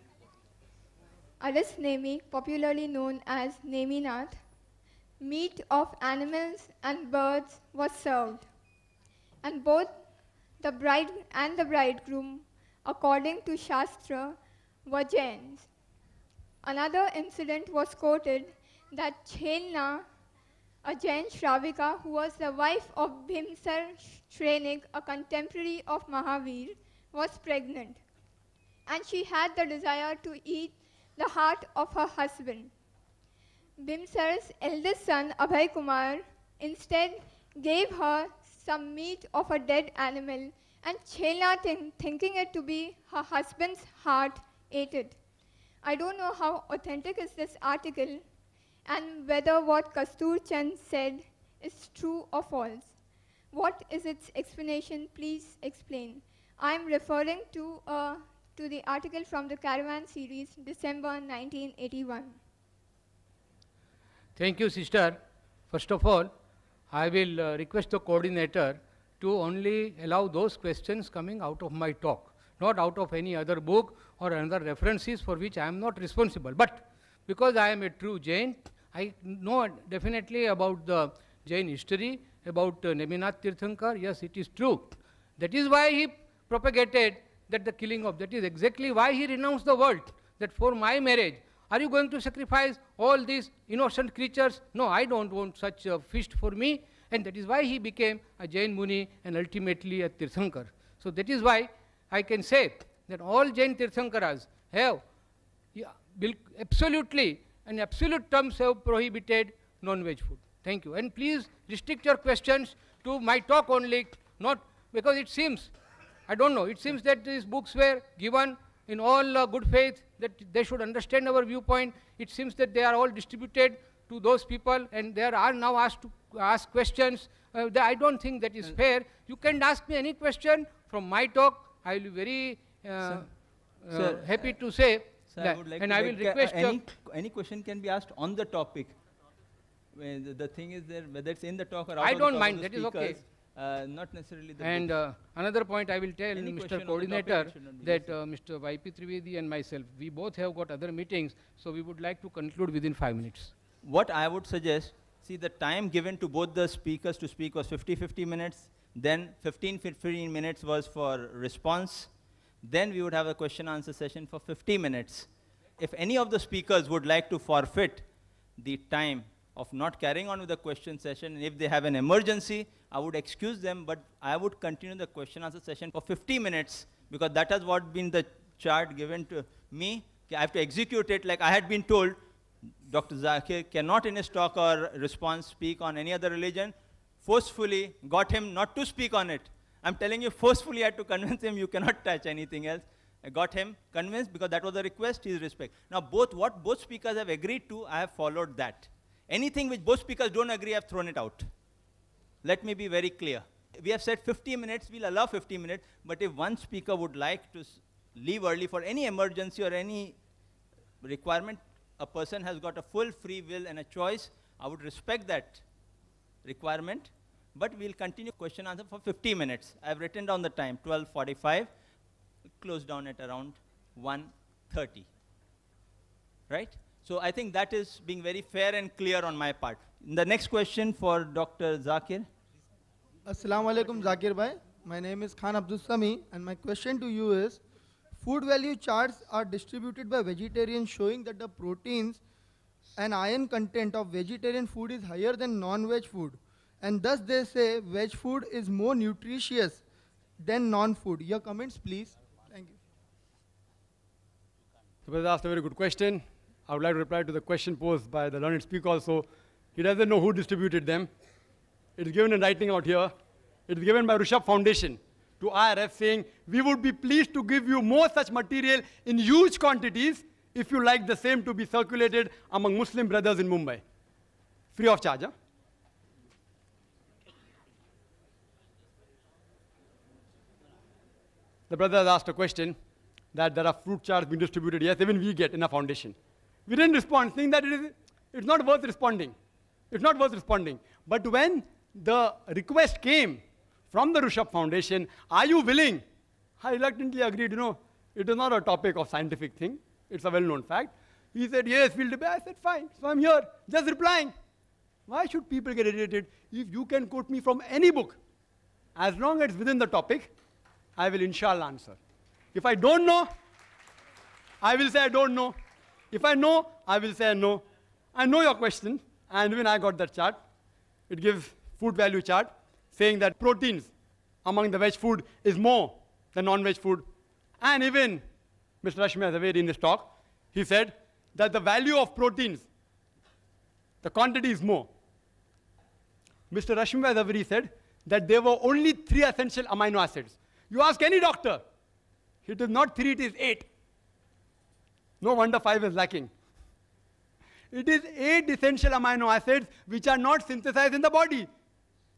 Speaker 11: Aras Nemi, popularly known as Neminath, meat of animals and birds was served, and both the bride and the bridegroom, according to Shastra, were Jains. Another incident was quoted that Chelna, a Jain Shravika who was the wife of Bhimsar Shrenik, a contemporary of Mahavir, was pregnant, and she had the desire to eat the heart of her husband. Bhimsar's eldest son, Abhay Kumar, instead gave her some meat of a dead animal, and Chelna, thinking it to be her husband's heart, ate it. I don't know how authentic is this article and whether what Kastur Chand said is true or false. What is its explanation? Please explain. I am referring to the article from the Caravan series, December 1981.
Speaker 2: Thank you, sister. First of all, I will request the coordinator to only allow those questions coming out of my talk, not out of any other book or another references for which I am not responsible. But because I am a true Jain, I know definitely about the Jain history, about Neminath Tirthankar. Yes, it is true. That is why he propagated that the killing of, that is exactly why he renounced the world, that for my marriage, are you going to sacrifice all these innocent creatures? No, I don't want such a feast for me. And that is why he became a Jain Muni and ultimately a Tirthankar. So that is why I can say that all Jain Tirthankaras have absolutely, in absolute terms, have prohibited non-veg food. Thank you. And please restrict your questions to my talk only, not because it seems, I don't know, it seems that these books were given in all good faith, that they should understand our viewpoint. It seems that they are all distributed to those people and they are now asked to ask questions. I don't think that is fair. You can ask me any question from my talk. I will be very happy to say
Speaker 1: Sir,
Speaker 2: that.
Speaker 1: I would like
Speaker 2: and
Speaker 1: to
Speaker 2: I will request
Speaker 1: any question can be asked on the topic. The thing is that whether it's in the talk or out
Speaker 2: I
Speaker 1: of
Speaker 2: don't
Speaker 1: the talk
Speaker 2: mind,
Speaker 1: of the
Speaker 2: that is okay.
Speaker 1: speakers, not necessarily the
Speaker 2: And
Speaker 1: book.
Speaker 2: another point I will tell
Speaker 1: Any question
Speaker 2: Mr.
Speaker 1: on the
Speaker 2: Coordinator
Speaker 1: topic should not be
Speaker 2: that Mr. YP Trivedi and myself, we both have got other meetings, so we would like to conclude within 5 minutes.
Speaker 1: What I would suggest, see, the time given to both the speakers to speak was 50 minutes, then 15 minutes was for response, then we would have a question answer session for 50 minutes. If any of the speakers would like to forfeit the time of not carrying on with the question session, and if they have an emergency, I would excuse them, but I would continue the question answer session for 50 minutes, because that has what been the chart given to me. I have to execute it like I had been told. Dr. Zakir cannot in his talk or response speak on any other religion. Forcefully got him not to speak on it. I'm telling you, forcefully I had to convince him you cannot touch anything else. I got him convinced because that was the request, his respect. Now what both speakers have agreed to, I have followed that. Anything which both speakers don't agree, I have thrown it out. Let me be very clear. We have said 50 minutes, we'll allow 50 minutes, but if one speaker would like to leave early for any emergency or any requirement, a person has got a full free will and a choice. I would respect that requirement, but we'll continue question answer for 50 minutes. I've written down the time, 12:45, close down at around 1:30, right? So I think that is being very fair and clear on my part. The next question for Dr. Zakir.
Speaker 12: Assalamu alaikum, Zakir bhai. My name is Khan Abdul Sami, and my question to you is, food value charts are distributed by vegetarians showing that the proteins and iron content of vegetarian food is higher than non-veg food. And thus they say veg food is more nutritious than non-food. Your comments, please. Thank you.
Speaker 3: So brother asked a very good question. I would like to reply to the question posed by the learned speaker also. He doesn't know who distributed them. It is given in writing out here. It is given by Rishabh Foundation to IRF saying, we would be pleased to give you more such material in huge quantities if you like the same to be circulated among Muslim brothers in Mumbai. Free of charge, huh? The brother has asked a question that there are fruit charts being distributed. Yes, even we get in our foundation. We didn't respond, saying that it's not worth responding. It's not worth responding. But when the request came from the Rishabh Foundation, are you willing? I reluctantly agreed, you know, it is not a topic of scientific thing. It's a well-known fact. He said, yes, we'll debate. I said, fine. So I'm here, just replying. Why should people get irritated? If you can quote me from any book, as long as it's within the topic, I will inshallah answer. If I don't know, I will say I don't know. If I know, I will say no. I know your question, and when I got that chart, it gives food value chart, saying that proteins among the veg food is more than non-veg food. And even Mr. Rashmi Zaveri in his talk, he said that the value of proteins, the quantity is more. Mr. Rashmi Zaveri said that there were only 3 essential amino acids. You ask any doctor, it is not 3, it is 8. No wonder 5 is lacking. It is 8 essential amino acids which are not synthesized in the body.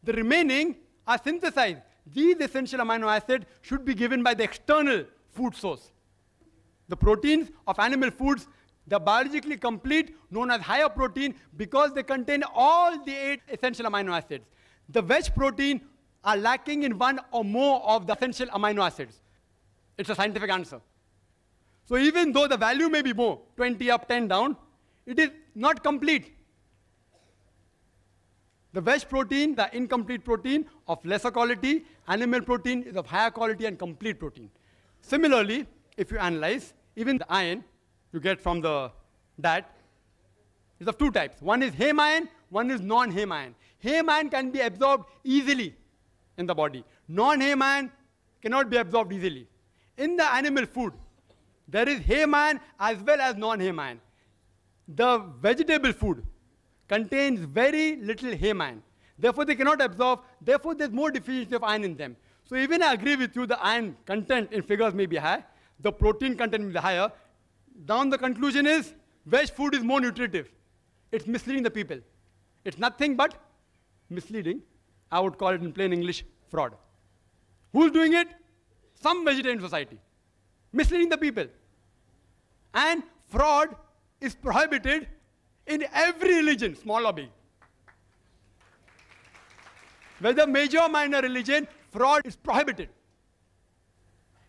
Speaker 3: The remaining are synthesized. These essential amino acids should be given by the external food source. The proteins of animal foods, they're biologically complete, known as higher protein, because they contain all the 8 essential amino acids. The veg protein are lacking in 1 or more of the essential amino acids. It's a scientific answer. So even though the value may be more, 20 up, 10 down, it is not complete. The veg protein, the incomplete protein of lesser quality, animal protein is of higher quality and complete protein. Similarly, if you analyze, even the iron you get from the diet is of 2 types. One is heme iron, one is non-heme iron. Heme iron can be absorbed easily in the body. Non-heme iron cannot be absorbed easily. In the animal food, there is heme iron as well as non-heme iron. The vegetable food contains very little heme iron. Therefore, they cannot absorb. Therefore, there's more deficiency of iron in them. So even I agree with you, the iron content in figures may be high. The protein content may be higher. Down the conclusion is, veg food is more nutritive. It's misleading the people. It's nothing but misleading. I would call it in plain English, fraud. Who's doing it? Some vegetarian society. Misleading the people. And fraud is prohibited in every religion, small or big. Whether major or minor religion, fraud is prohibited.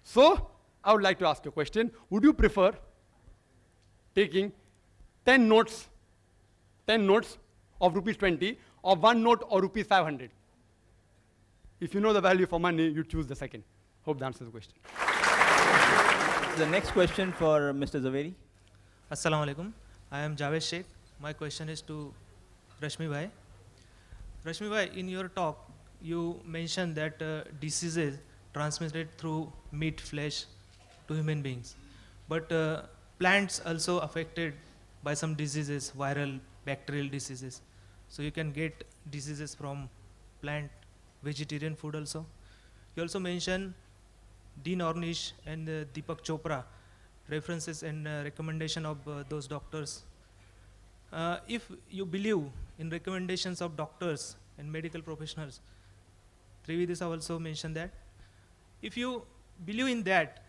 Speaker 3: So, I would like to ask you a question. Would you prefer taking 10 notes of rupees 20 or 1 note or rupees 500? If you know the value for money, you choose the second. Hope that answers the question.
Speaker 1: The next question for Mr. Zaveri.
Speaker 13: Assalamu alaikum. I am Javed Sheikh. My question is to Rashmi Bhai. Rashmi Bhai, in your talk, you mentioned that diseases transmitted through meat, flesh to human beings. But plants also affected by some diseases, viral, bacterial diseases. So you can get diseases from plant, vegetarian food also. You also mentioned Dean Ornish and Deepak Chopra, references and recommendation of those doctors. If you believe in recommendations of doctors and medical professionals, Trivedisa also mentioned that. If you believe in that,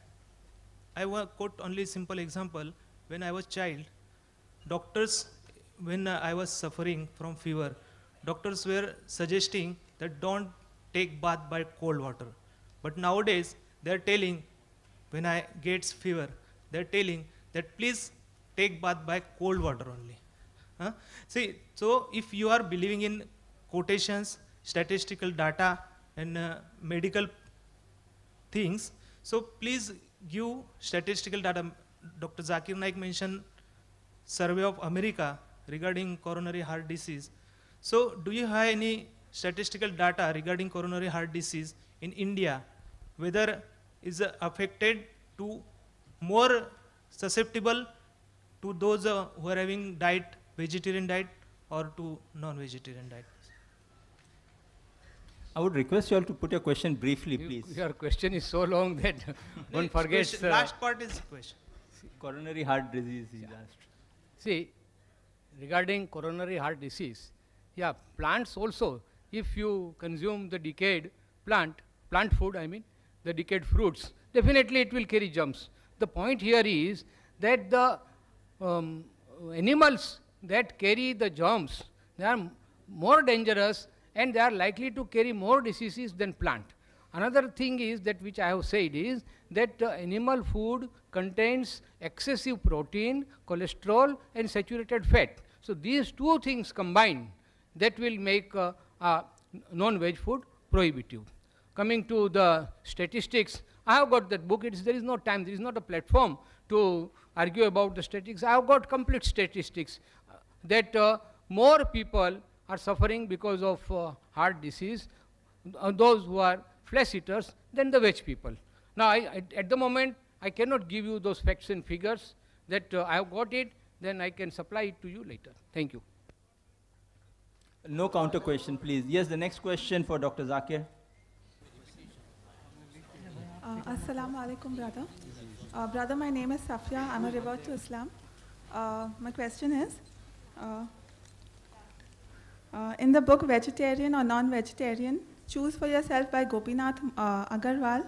Speaker 13: I will quote only simple example. When I was child, doctors, when I was suffering from fever, doctors were suggesting that don't take bath by cold water. But nowadays, they're telling, when I get fever, they're telling that please take bath by cold water only. See, so if you are believing in quotations, statistical data, and medical things, so please give statistical data. Dr. Zakir Naik mentioned survey of America regarding coronary heart disease. So do you have any statistical data regarding coronary heart disease in India, whether is affected to more susceptible to those who are having diet, vegetarian diet, or to non-vegetarian diet?
Speaker 1: I would request you all to put your question briefly, please.
Speaker 2: Your question is so long that one forgets.
Speaker 13: Last part is question.
Speaker 1: Coronary heart disease is asked.
Speaker 2: See, regarding coronary heart disease, yeah, plants also, if you consume the decayed plant food, I mean, the decayed fruits, definitely it will carry germs. The point here is that the animals that carry the germs, they are more dangerous and they are likely to carry more diseases than plant. Another thing is that which I have said is that animal food contains excessive protein, cholesterol and saturated fat. So these two things combined that will make non-veg food prohibitive. Coming to the statistics, I have got that book. There is no time, there is not a platform to argue about the statistics. I have got complete statistics that more people are suffering because of heart disease, those who are flesh eaters, than the veg people. Now, at the moment, I cannot give you those facts and figures that I have got it, then I can supply it to you later. Thank you.
Speaker 1: No counter question, please. Yes, the next question for Dr. Zakir.
Speaker 14: Assalamu alaikum, brother. Brother, my name is Safia. I'm a revert to Islam. My question is, in the book Vegetarian or Non-Vegetarian, Choose for Yourself by Gopinath Agarwal,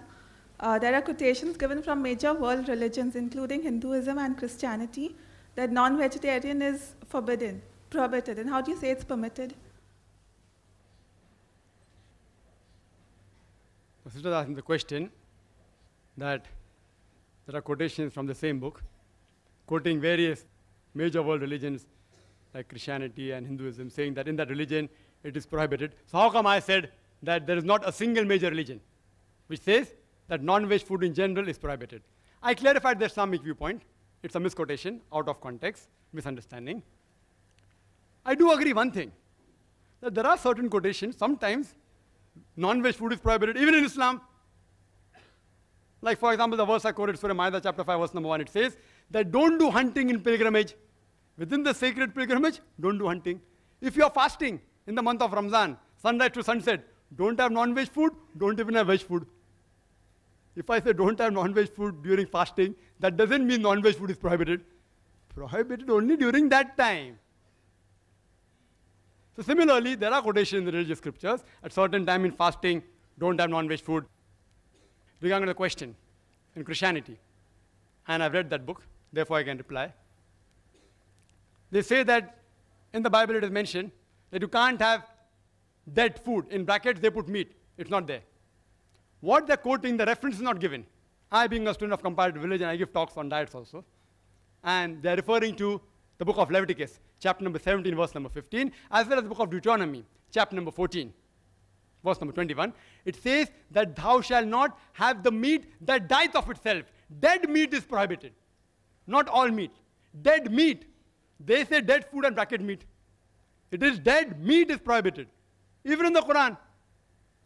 Speaker 14: there are quotations given from major world religions, including Hinduism and Christianity, that non-vegetarian is forbidden, prohibited. And how do you say it's permitted?
Speaker 3: The sister asking the question that there are quotations from the same book, quoting various major world religions like Christianity and Hinduism, saying that in that religion it is prohibited. So how come I said that there is not a single major religion which says that non-veg food in general is prohibited? I clarified the Islamic viewpoint. It's a misquotation, out of context, misunderstanding. I do agree one thing, that there are certain quotations, sometimes non-veg food is prohibited, even in Islam. Like, for example, the verse I quoted, Surah Ma'idah, chapter 5, verse number 1, it says that don't do hunting in pilgrimage. Within the sacred pilgrimage, don't do hunting. If you are fasting in the month of Ramzan, sunrise to sunset, don't have non-veg food, don't even have veg food. If I say don't have non-veg food during fasting, that doesn't mean non-veg food is prohibited. Prohibited only during that time. So similarly, there are quotations in the religious scriptures, at certain time in fasting, don't have non-veg food. Regarding the question in Christianity, and I've read that book, therefore I can reply. They say that in the Bible it is mentioned that you can't have dead food. In brackets they put meat. It's not there. What they're quoting, the reference is not given. I, being a student of comparative religion, I give talks on diets also. And they're referring to the book of Leviticus, chapter number 17, verse number 15, as well as the book of Deuteronomy, chapter number 14, verse number 21. It says that thou shalt not have the meat that dieth of itself. Dead meat is prohibited. Not all meat. Dead meat. They say dead food and bracket meat. It is dead meat is prohibited. Even in the Quran.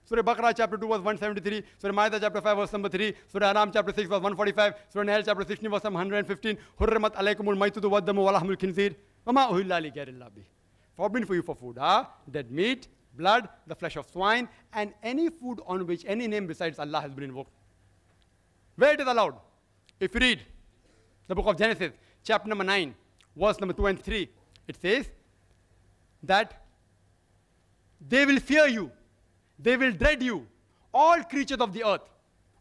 Speaker 3: Surah Baqarah chapter 2 verse 173, Surah Ma'idah chapter 5 verse number 3, Surah Anam chapter 6 verse 145, Surah Nahl chapter 16 verse number 115, Hurrimat alaykumul maitutu waddamu walahmul khinzir, wama uhilla li ghayrillah bih. Forbidden for you for food, dead meat, blood, the flesh of swine, and any food on which any name besides Allah has been invoked. Where it is allowed? If you read the book of Genesis, chapter number 9, verse number 2 and 3, it says that they will fear you, they will dread you, all creatures of the earth,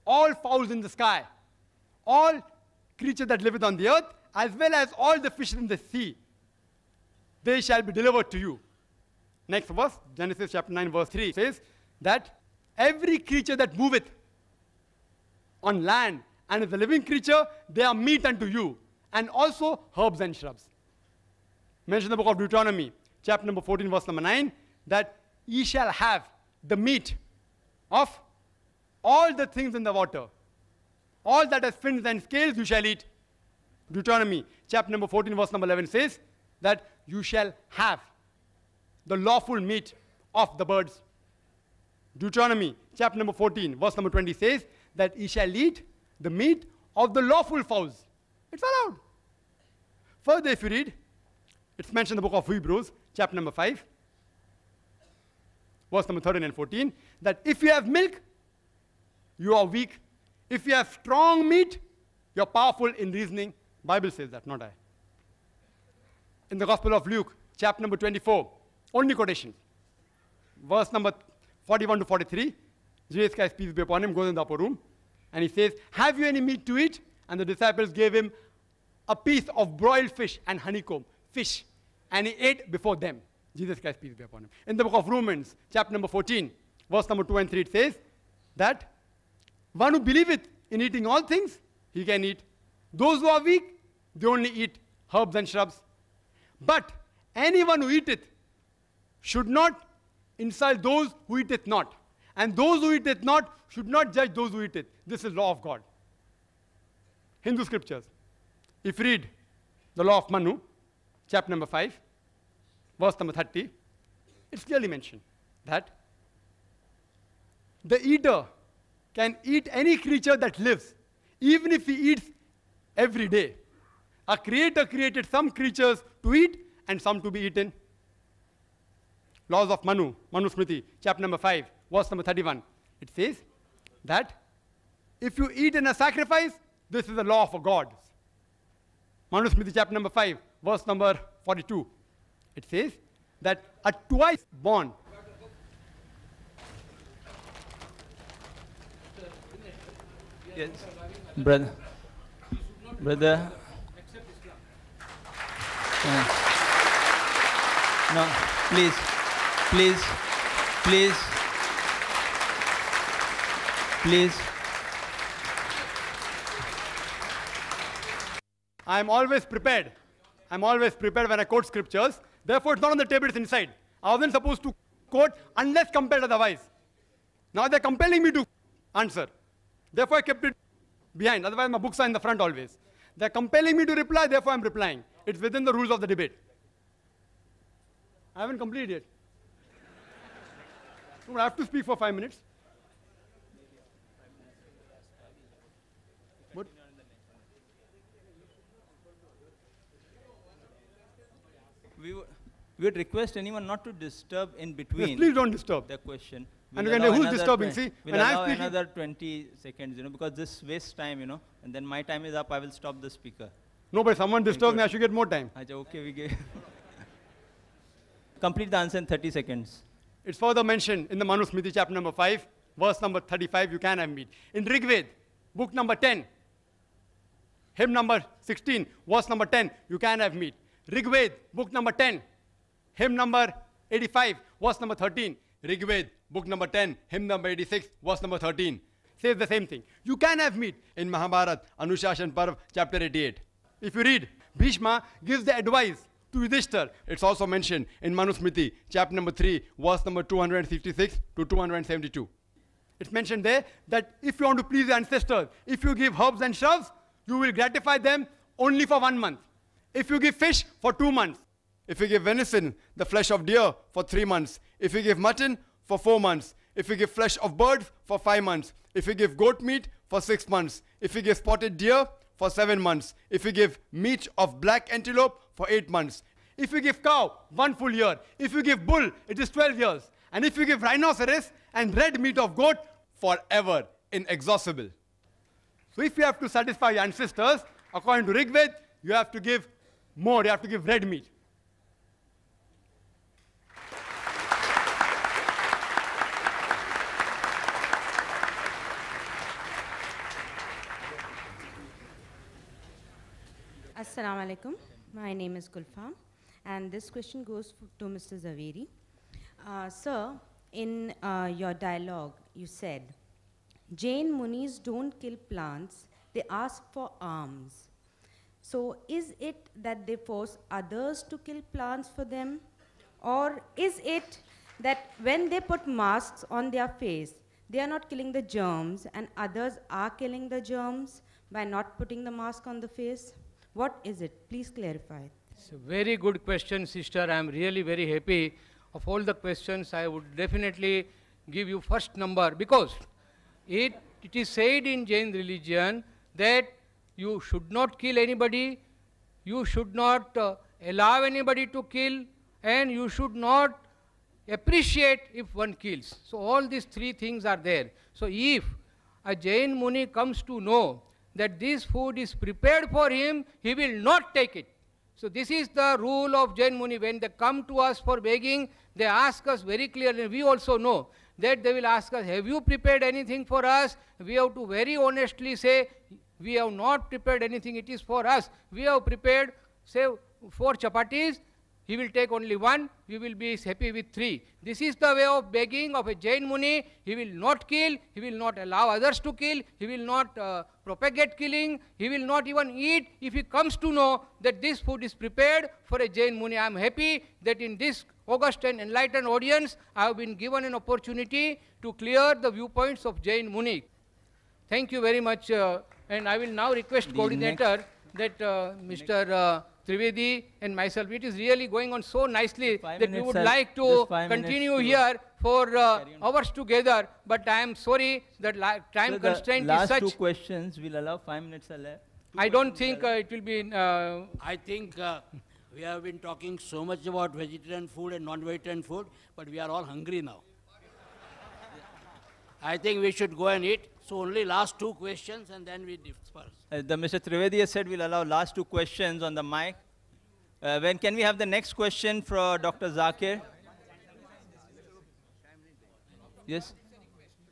Speaker 3: all fowls in the sky, all creatures that liveth on the earth, as well as all the fish in the sea, they shall be delivered to you. Next verse, Genesis chapter 9, verse 3 says that every creature that moveth on land and is a living creature, they are meat unto you, and also herbs and shrubs. Mention the book of Deuteronomy, chapter number 14, verse number 9, that ye shall have the meat of all the things in the water. All that has fins and scales you shall eat. Deuteronomy, chapter number 14, verse number 11 says that you shall have the lawful meat of the birds. Deuteronomy, chapter number 14, verse number 20 says that ye shall eat the meat of the lawful fowls. It's allowed. Further, if you read, it's mentioned in the book of Hebrews, chapter number 5, verse number 13 and 14, that if you have milk, you are weak. If you have strong meat, you are powerful in reasoning. Bible says that, not I. In the Gospel of Luke, chapter number 24, only quotation, verse number 41 to 43, Jesus Christ, peace be upon him, goes in the upper room, and he says, have you any meat to eat? And the disciples gave him a piece of broiled fish and honeycomb, fish, and he ate before them. Jesus Christ, peace be upon him. In the book of Romans, chapter number 14, verse number 2 and 3, it says that one who believeth in eating all things, he can eat. Those who are weak, they only eat herbs and shrubs. But anyone who eateth should not insult those who eateth not. And those who eateth not should not judge those who eateth. This is law of God. Hindu scriptures. If you read the law of Manu, chapter number 5, verse number 30, it's clearly mentioned that the eater can eat any creature that lives, even if he eats every day. A creator created some creatures to eat and some to be eaten. Laws of Manu, Manu Smriti, chapter number 5, verse number 31. It says that if you eat in a sacrifice, this is the law of a god. Manu Smriti, chapter number 5, verse number 42. It says that a twice born
Speaker 1: yes, brother. No, please.
Speaker 3: I am always prepared. I'm always prepared when I quote scriptures. Therefore, it's not on the table, it's inside. I wasn't supposed to quote unless compelled otherwise. Now they're compelling me to answer. Therefore, I kept it behind. Otherwise, my books are in the front always. They're compelling me to reply, therefore I'm replying. It's within the rules of the debate. I haven't completed yet. So I have to speak for 5 minutes. What?
Speaker 1: We would request anyone not to disturb in between.
Speaker 3: Yes, please don't disturb
Speaker 1: the question.
Speaker 3: And who's disturbing? See,
Speaker 1: we'll allow another 20 seconds, because this wastes time, and then my time is up, I will stop the speaker.
Speaker 3: No, but someone disturbs me, I should get more time.
Speaker 1: Okay, we give. Complete the answer in 30 seconds.
Speaker 3: It's further mentioned in the Manu Smriti, chapter number 5, verse number 35, you can have meat. In Rig Veda, book number 10, hymn number 16, verse number 10, you can have meat. Rig Veda, book number 10, hymn number 85, verse number 13. Rig Veda, book number 10, hymn number 86, verse number 13. Says the same thing. You can have meat. In Mahabharata, Anushashan Parv, chapter 88. If you read, Bhishma gives the advice to Yudhishthir. It's also mentioned in Manu Smriti, chapter number 3, verse number 266 to 272. It's mentioned there that if you want to please your ancestors, if you give herbs and shrubs, you will gratify them only for 1 month. If you give fish, for 2 months. If you give venison, the flesh of deer, for 3 months. If you give mutton, for 4 months. If you give flesh of birds, for 5 months. If you give goat meat, for 6 months. If you give spotted deer, for 7 months. If you give meat of black antelope, for 8 months. If you give cow, 1 full year. If you give bull, it is 12 years. And if you give rhinoceros and red meat of goat, forever, inexhaustible. So if you have to satisfy your ancestors, according to Rig Veda, you have to give more, you have to give red meat.
Speaker 15: Assalamu alaikum. My name is Gulfam, and this question goes to Mr. Zaveri. Sir, in your dialogue, you said, Jain Munis don't kill plants, they ask for alms. So is it that they force others to kill plants for them? Or is it that when they put masks on their face, they are not killing the germs and others are killing the germs by not putting the mask on the face? What is it? Please clarify.
Speaker 2: It's a very good question, sister. I am really very happy. Of all the questions, I would definitely give you first number, because it is said in Jain religion that you should not kill anybody, you should not allow anybody to kill, and you should not appreciate if one kills. So all these three things are there. So if a Jain Muni comes to know that this food is prepared for him, he will not take it. So this is the rule of Jain Muni. When they come to us for begging, they ask us very clearly. We also know that they will ask us, have you prepared anything for us? We have to very honestly say, we have not prepared anything, it is for us. We have prepared, say, 4 chapatis. He will take only 1, we will be happy with 3. This is the way of begging of a Jain Muni. He will not kill, he will not allow others to kill, he will not propagate killing, he will not even eat if he comes to know that this food is prepared for a Jain Muni. I am happy that in this august and enlightened audience, I have been given an opportunity to clear the viewpoints of Jain Muni. Thank you very much, and I will now request coordinator that Mr. Trivedi and myself, it is really going on so nicely that we would like to continue here for hours together, but I am sorry that time constraint is such.
Speaker 1: Last 2 questions, we'll allow 5 minutes left.
Speaker 2: I don't think it will be...
Speaker 10: I think we have been talking so much about vegetarian food and non-vegetarian food, but we are all hungry now. I think we should go and eat. So only last 2 questions and then we disperse.
Speaker 1: The Mr. Trivedi has said we'll allow last 2 questions on the mic. When can we have the next question for Dr. Zakir? Yes?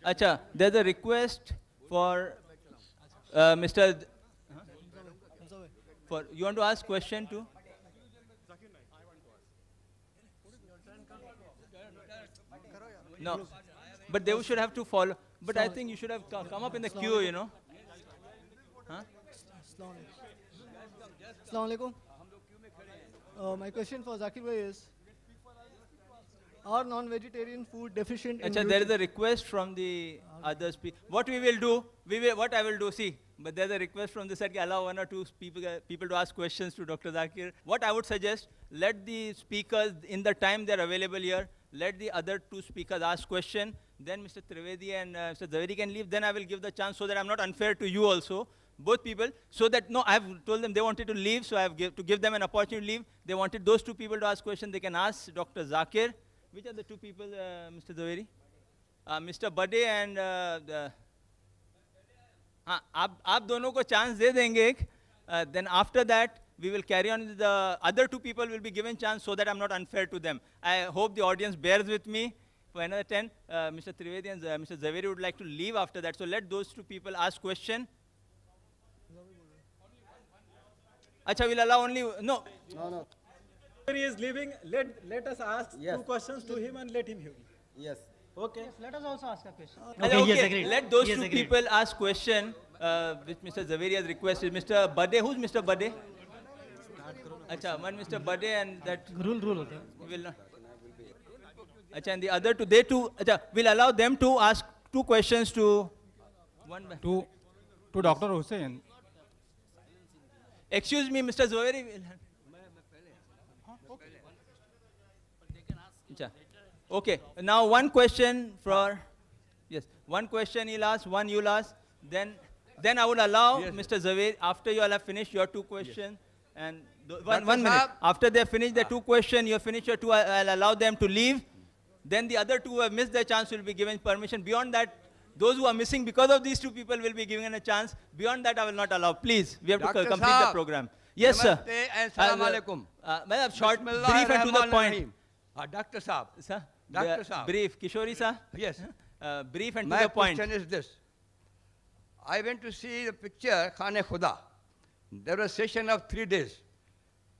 Speaker 1: Acha, there's a request for Mr. For, you want to ask question too? No, but they should have to follow. But I think you should have come up in the queue, you know. Huh?
Speaker 16: Assalamu alaikum. My question for Zakir Bhai is, are non-vegetarian food deficient in
Speaker 1: there is a request from the others. What we will do, what I will do, see, but there's a request from the side, allow 1 or 2 people to ask questions to Dr. Zakir. What I would suggest, let the speakers, in the time they're available here, let the other 2 speakers ask question, then Mr. Trivedi and Mr. Zaveri can leave, then I will give the chance so that I'm not unfair to you also, both people, so that, no, I have told them they wanted to leave, so I have to give them an opportunity to leave. They wanted those 2 people to ask questions, they can ask Dr. Zakir. Which are the 2 people, Mr. Zaveri? Mr. Bade and आप दोनों को chance दे देंगे एक, then after that, we will carry on. The other 2 people will be given chance so that I'm not unfair to them. I hope the audience bears with me for another 10. Mr. Trivedi and Mr. Zaveri would like to leave after that. So let those 2 people ask question. Acha, we'll allow only, no.
Speaker 17: No. He is leaving, let us ask 2 questions to him and let him hear.
Speaker 4: Yes.
Speaker 17: Okay. Yes, let us also ask a question.
Speaker 1: Okay, let those 2 people ask question, which Mr. Zaveri has requested. Mr. Bade, who's Mr. Bade? Acha, one Mr. Bade and that... Rule will not. Acha, and the other 2, they too, acha, we'll allow them to ask 2 questions to...
Speaker 18: To Dr. Hussain.
Speaker 1: Excuse me, Mr. Zaveri. Okay, now 1 question for, yes, 1 question he'll ask, 1 you'll ask, then I will allow Mr. Zaveri, after you all have finished your 2 questions, and 1 minute, after they finish the 2 questions, you have finished your 2, I'll allow them to leave, then the other 2 who have missed their chance will be given permission. Beyond that, those who are missing because of these 2 people will be given a chance. Beyond that, I will not allow. Please, we have to complete the program. Yes, sir.
Speaker 19: Assalamu alaikum.
Speaker 1: Short, brief and to the point.
Speaker 19: Dr. Saab.
Speaker 1: Sir?
Speaker 19: Dr. Saab.
Speaker 1: Brief. Kishori sir?
Speaker 19: Yes.
Speaker 1: Brief and to the point.
Speaker 19: My question is this. I went to see the picture Khane Khuda. there was a session of 3 days.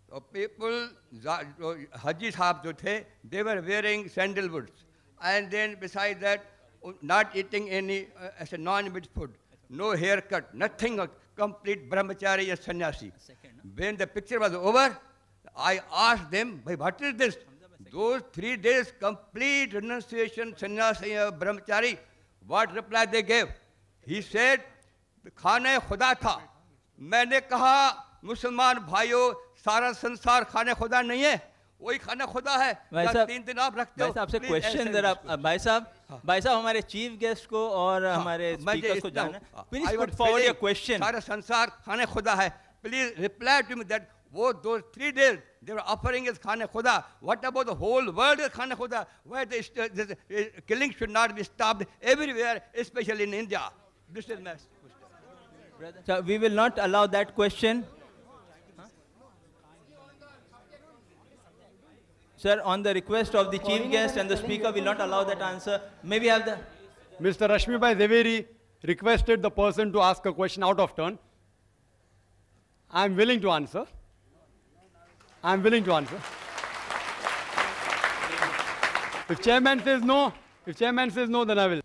Speaker 19: So people, Haji Sahab jo the, they were wearing sandalwoods. And then besides that, not eating any as a non-veg food, no haircut, nothing, a complete brahmachari or sannyasi. When the picture was over, I asked them, what is this? Those 3 days complete renunciation, sannyasi, brahmachari, what reply they gave? He said, खाने खुदा था. मैंने कहा मुसलमान भाइयों सारा संसार खाने खुदा नहीं है, वही खाना खुदा है. या 3 दिन आप रखते हो.
Speaker 1: भाई साहब से क्वेश्चन जरा, भाई साहब हमारे चीफ गेस्ट को और हमारे स्पीकर्स को जानना. Please put forward your question.
Speaker 19: सारा संसार खाने खुदा है. Please reply to me that those 3 days they were offering as khane khuda. What about the whole world is khane khuda? Why this killing should not be stopped everywhere, especially in India? This is my question.
Speaker 1: So we will not allow that question. Sir, on the request of the chief guest and the speaker, will not allow that answer. Maybe have the...
Speaker 3: Mr. Rashmi Bhai Zaveri requested the person to ask a question out of turn. I am willing to answer. I am willing to answer. If chairman says no, then I will.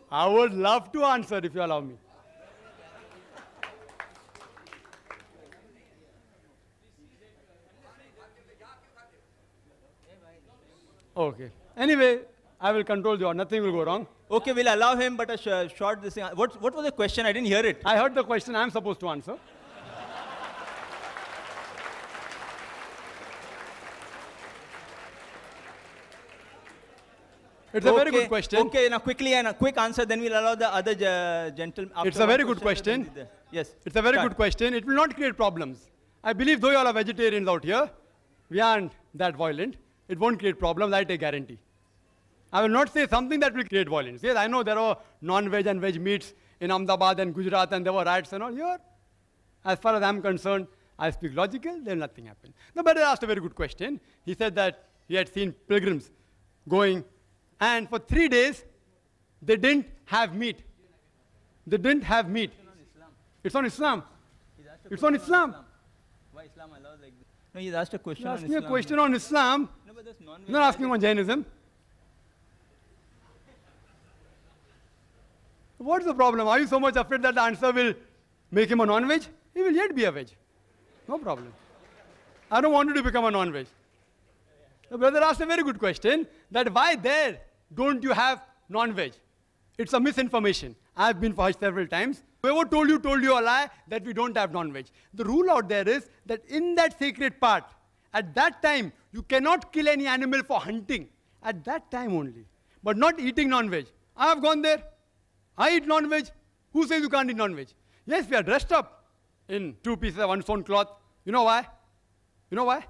Speaker 3: I would love to answer if you allow me. Okay. Anyway, I will control you. Nothing will go wrong.
Speaker 1: Okay, we'll allow him, but a short this thing. What was the question? I didn't hear it.
Speaker 3: I heard the question. I am supposed to answer. It's a very good question.
Speaker 1: Okay, now quickly and a quick answer, then we'll allow the other gentleman.
Speaker 3: It's a very good question.
Speaker 1: Yes.
Speaker 3: It's a very good question. It will not create problems. I believe though you all are vegetarians out here, we aren't that violent. It won't create problems, I take guarantee. I will not say something that will create violence. Yes, I know there are non-veg and veg meats in Ahmedabad and Gujarat and there were riots and all. Here, as far as I'm concerned, I speak logical, then nothing happened. The brother asked a very good question. He said that he had seen pilgrims going and for 3 days, they didn't have meat. They didn't have meat. It's on Islam. It's on Islam.
Speaker 1: Why Islam allows like this? No, he's asked a question on
Speaker 3: Islam. Asking
Speaker 1: Islam.
Speaker 3: a question on Islam.
Speaker 1: No, but that's non-veg.
Speaker 3: Not asking on Jainism. What's the problem? Are you so much afraid that the answer will make him a non-veg? He will yet be a veg. No problem. I don't want you to become a non-veg. The brother asked a very good question, that why there don't you have non-veg? It's a misinformation. I've been for Hajj several times. Whoever told you a lie that we don't have non-veg. The rule out there is that in that sacred part, at that time, you cannot kill any animal for hunting. At that time only. But not eating non-veg. I have gone there. I eat non-veg. Who says you can't eat non-veg? Yes, we are dressed up in 2 pieces of unsewn cloth. You know why? You know why?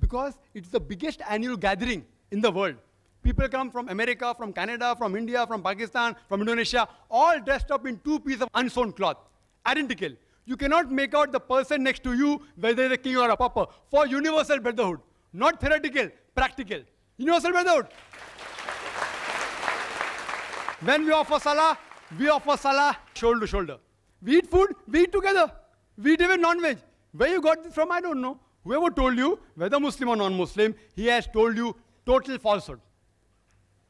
Speaker 3: Because it's the biggest annual gathering in the world. People come from America, from Canada, from India, from Pakistan, from Indonesia, all dressed up in 2 pieces of unsewn cloth. Identical. You cannot make out the person next to you, whether he's a king or a pauper, for universal brotherhood. Not theoretical, practical. Universal brotherhood. When we offer salah shoulder to shoulder. We eat food, we eat together. We eat even non-veg. Where you got this from, I don't know. Whoever told you, whether Muslim or non-Muslim, he has told you total falsehood.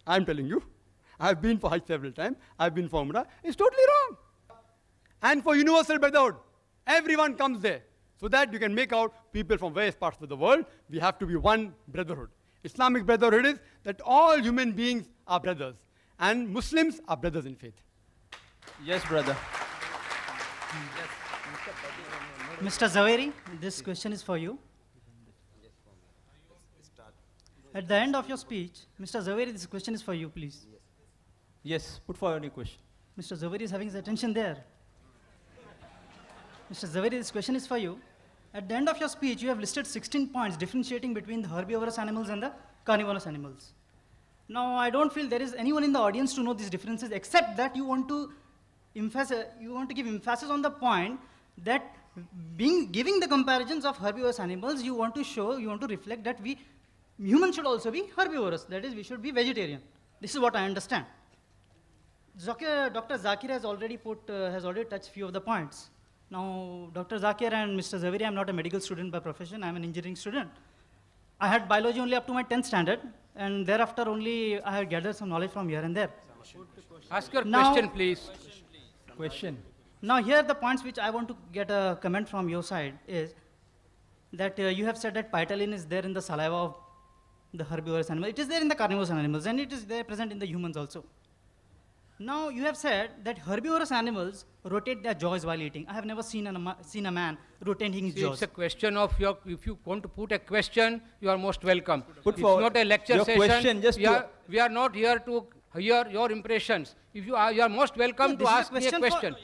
Speaker 3: I'm telling you. I've been for Hajj several times. I've been for Umrah. It's totally wrong. And for universal brotherhood, everyone comes there. So that you can make out people from various parts of the world. We have to be one brotherhood. Islamic brotherhood is that all human beings are brothers. And Muslims are brothers in faith.
Speaker 1: Yes, brother.
Speaker 20: Mr. Zaveri, this question is for you. At the end of your speech, Mr. Zaveri, this question is for you, please.
Speaker 1: Yes, put forward your question.
Speaker 20: Mr. Zaveri is having his attention there. Mr. Zaveri, this question is for you. At the end of your speech, you have listed 16 points differentiating between the herbivorous animals and the carnivorous animals. Now, I don't feel there is anyone in the audience to know these differences, except that you want to give emphasis on the point that giving the comparisons of herbivorous animals, you want to reflect that humans should also be herbivorous. That is, we should be vegetarian. This is what I understand. Dr. Zakir has already touched few of the points. Now, Dr. Zakir and Mr. Zaveri, I'm not a medical student by profession, I'm an engineering student. I had biology only up to my 10th standard, and thereafter only I had gathered some knowledge from here and there.
Speaker 2: Ask your question, please.
Speaker 1: Question.
Speaker 20: Now, here the points which I want to get a comment from your side is that you have said that pitalin is there in the saliva of the herbivorous animal. It is there in the carnivorous animals, and it is there present in the humans also. Now, you have said that herbivorous animals rotate their jaws while eating. I have never seen a man rotating his jaws.
Speaker 2: It's a question of if you want to put a question, you are most welcome.
Speaker 1: Put forward
Speaker 2: not a lecture
Speaker 1: your
Speaker 2: session.
Speaker 1: Question, just
Speaker 2: we are not here to hear your impressions. If you are most welcome to ask me a question.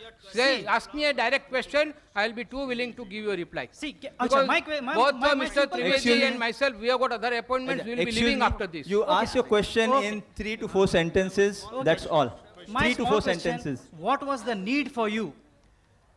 Speaker 2: Ask me a direct question, I will be too willing to give you a reply.
Speaker 20: See,
Speaker 2: because both Mr. Trivedi and myself, we have got other appointments, we will be leaving after this.
Speaker 1: You ask your question in 3 to 4 sentences, that's all.
Speaker 20: My
Speaker 1: 3 to 4 sentences.
Speaker 20: What was the need for you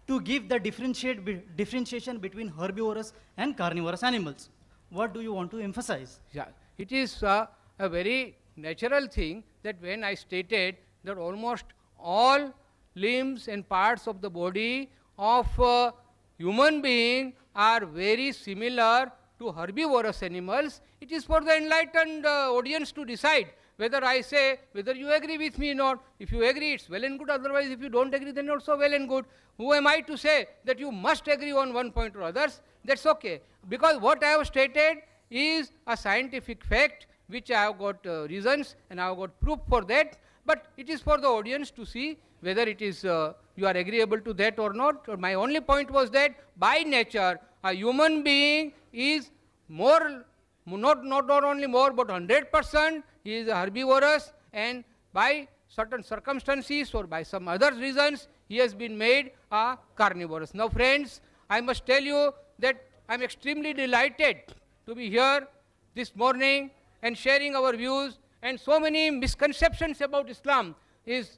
Speaker 20: to give the differentiation between herbivorous and carnivorous animals? What do you want to emphasize?
Speaker 2: Yeah, it is a very natural thing that when I stated that almost all limbs and parts of the body of a human being are very similar to herbivorous animals, it is for the enlightened audience to decide whether I say, whether you agree with me or not. If you agree, it's well and good. Otherwise, if you don't agree, then also well and good. Who am I to say that you must agree on one point or others? That's okay. Because what I have stated is a scientific fact, which I have got reasons and I have got proof for that. But it is for the audience to see whether it is you are agreeable to that or not. My only point was that by nature, a human being is more, not only more, but 100%. He is herbivorous, and by certain circumstances or by some other reasons, he has been made a carnivorous. Now, friends, I must tell you that I am extremely delighted to be here this morning and sharing our views, and so many misconceptions about Islam is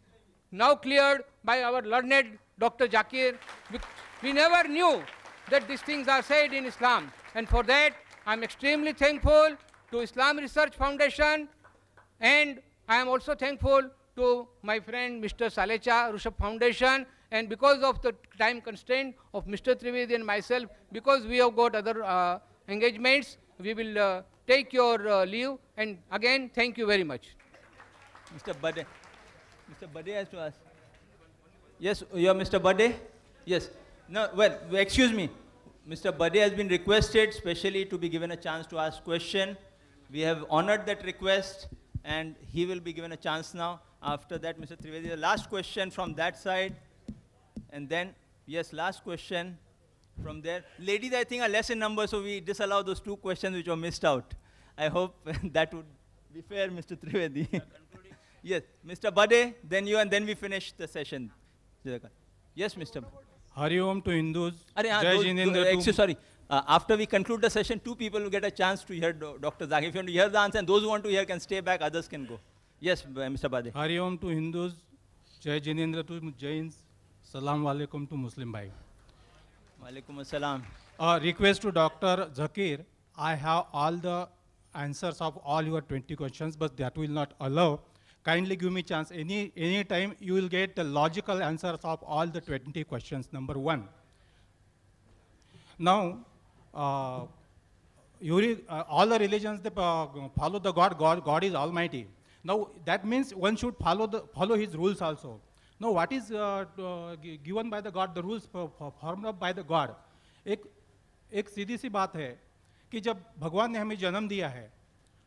Speaker 2: now cleared by our learned Dr. Zakir. We never knew that these things are said in Islam, and for that I am extremely thankful to Islam Research Foundation, and I am also thankful to my friend Mr. Salecha Rushabh Foundation, and because of the time constraint of Mr. Trivedi and myself, because we have got other engagements, we will take your leave, and again, thank you very much.
Speaker 1: Mr. Bade. Mr. Bade has to ask. Yes, you are Mr. Bade? Yes. No, well, excuse me. Mr. Bade has been requested specially to be given a chance to ask question. We have honored that request, and he will be given a chance now. After that, Mr. Trivedi, the last question from that side. And then, yes, last question from there. Ladies, I think, are less in number, so we disallow those 2 questions which were missed out. I hope that would be fair, Mr. Trivedi. Yes, Mr. Bade, then you, and then we finish the session. Yes, Mr.
Speaker 18: Hari Om to Hindus.
Speaker 1: Sorry. After we conclude the session, 2 people will get a chance to hear Dr. Zakir. If you want to hear the answer, and those who want to hear can stay back, others can go. Yes, Mr. Bade.
Speaker 18: Hari Om to Hindus. Jai Jinendra to Jains. Salam Alaikum to Muslim Bhai.
Speaker 1: Walaikum Assalam.
Speaker 18: Request to Dr. Zakir. I have all the answers of all your 20 questions, but that will not allow. Kindly give me chance. Any time you will get the logical answers of all the 20 questions. Number 1. Now, all the religions, they follow the God. God is Almighty. Now, that means one should follow His rules also. Now, what is given by the God, the rules formed up by the God? एक सीधी सी बात है कि जब भगवान ने हमें जन्म दिया है,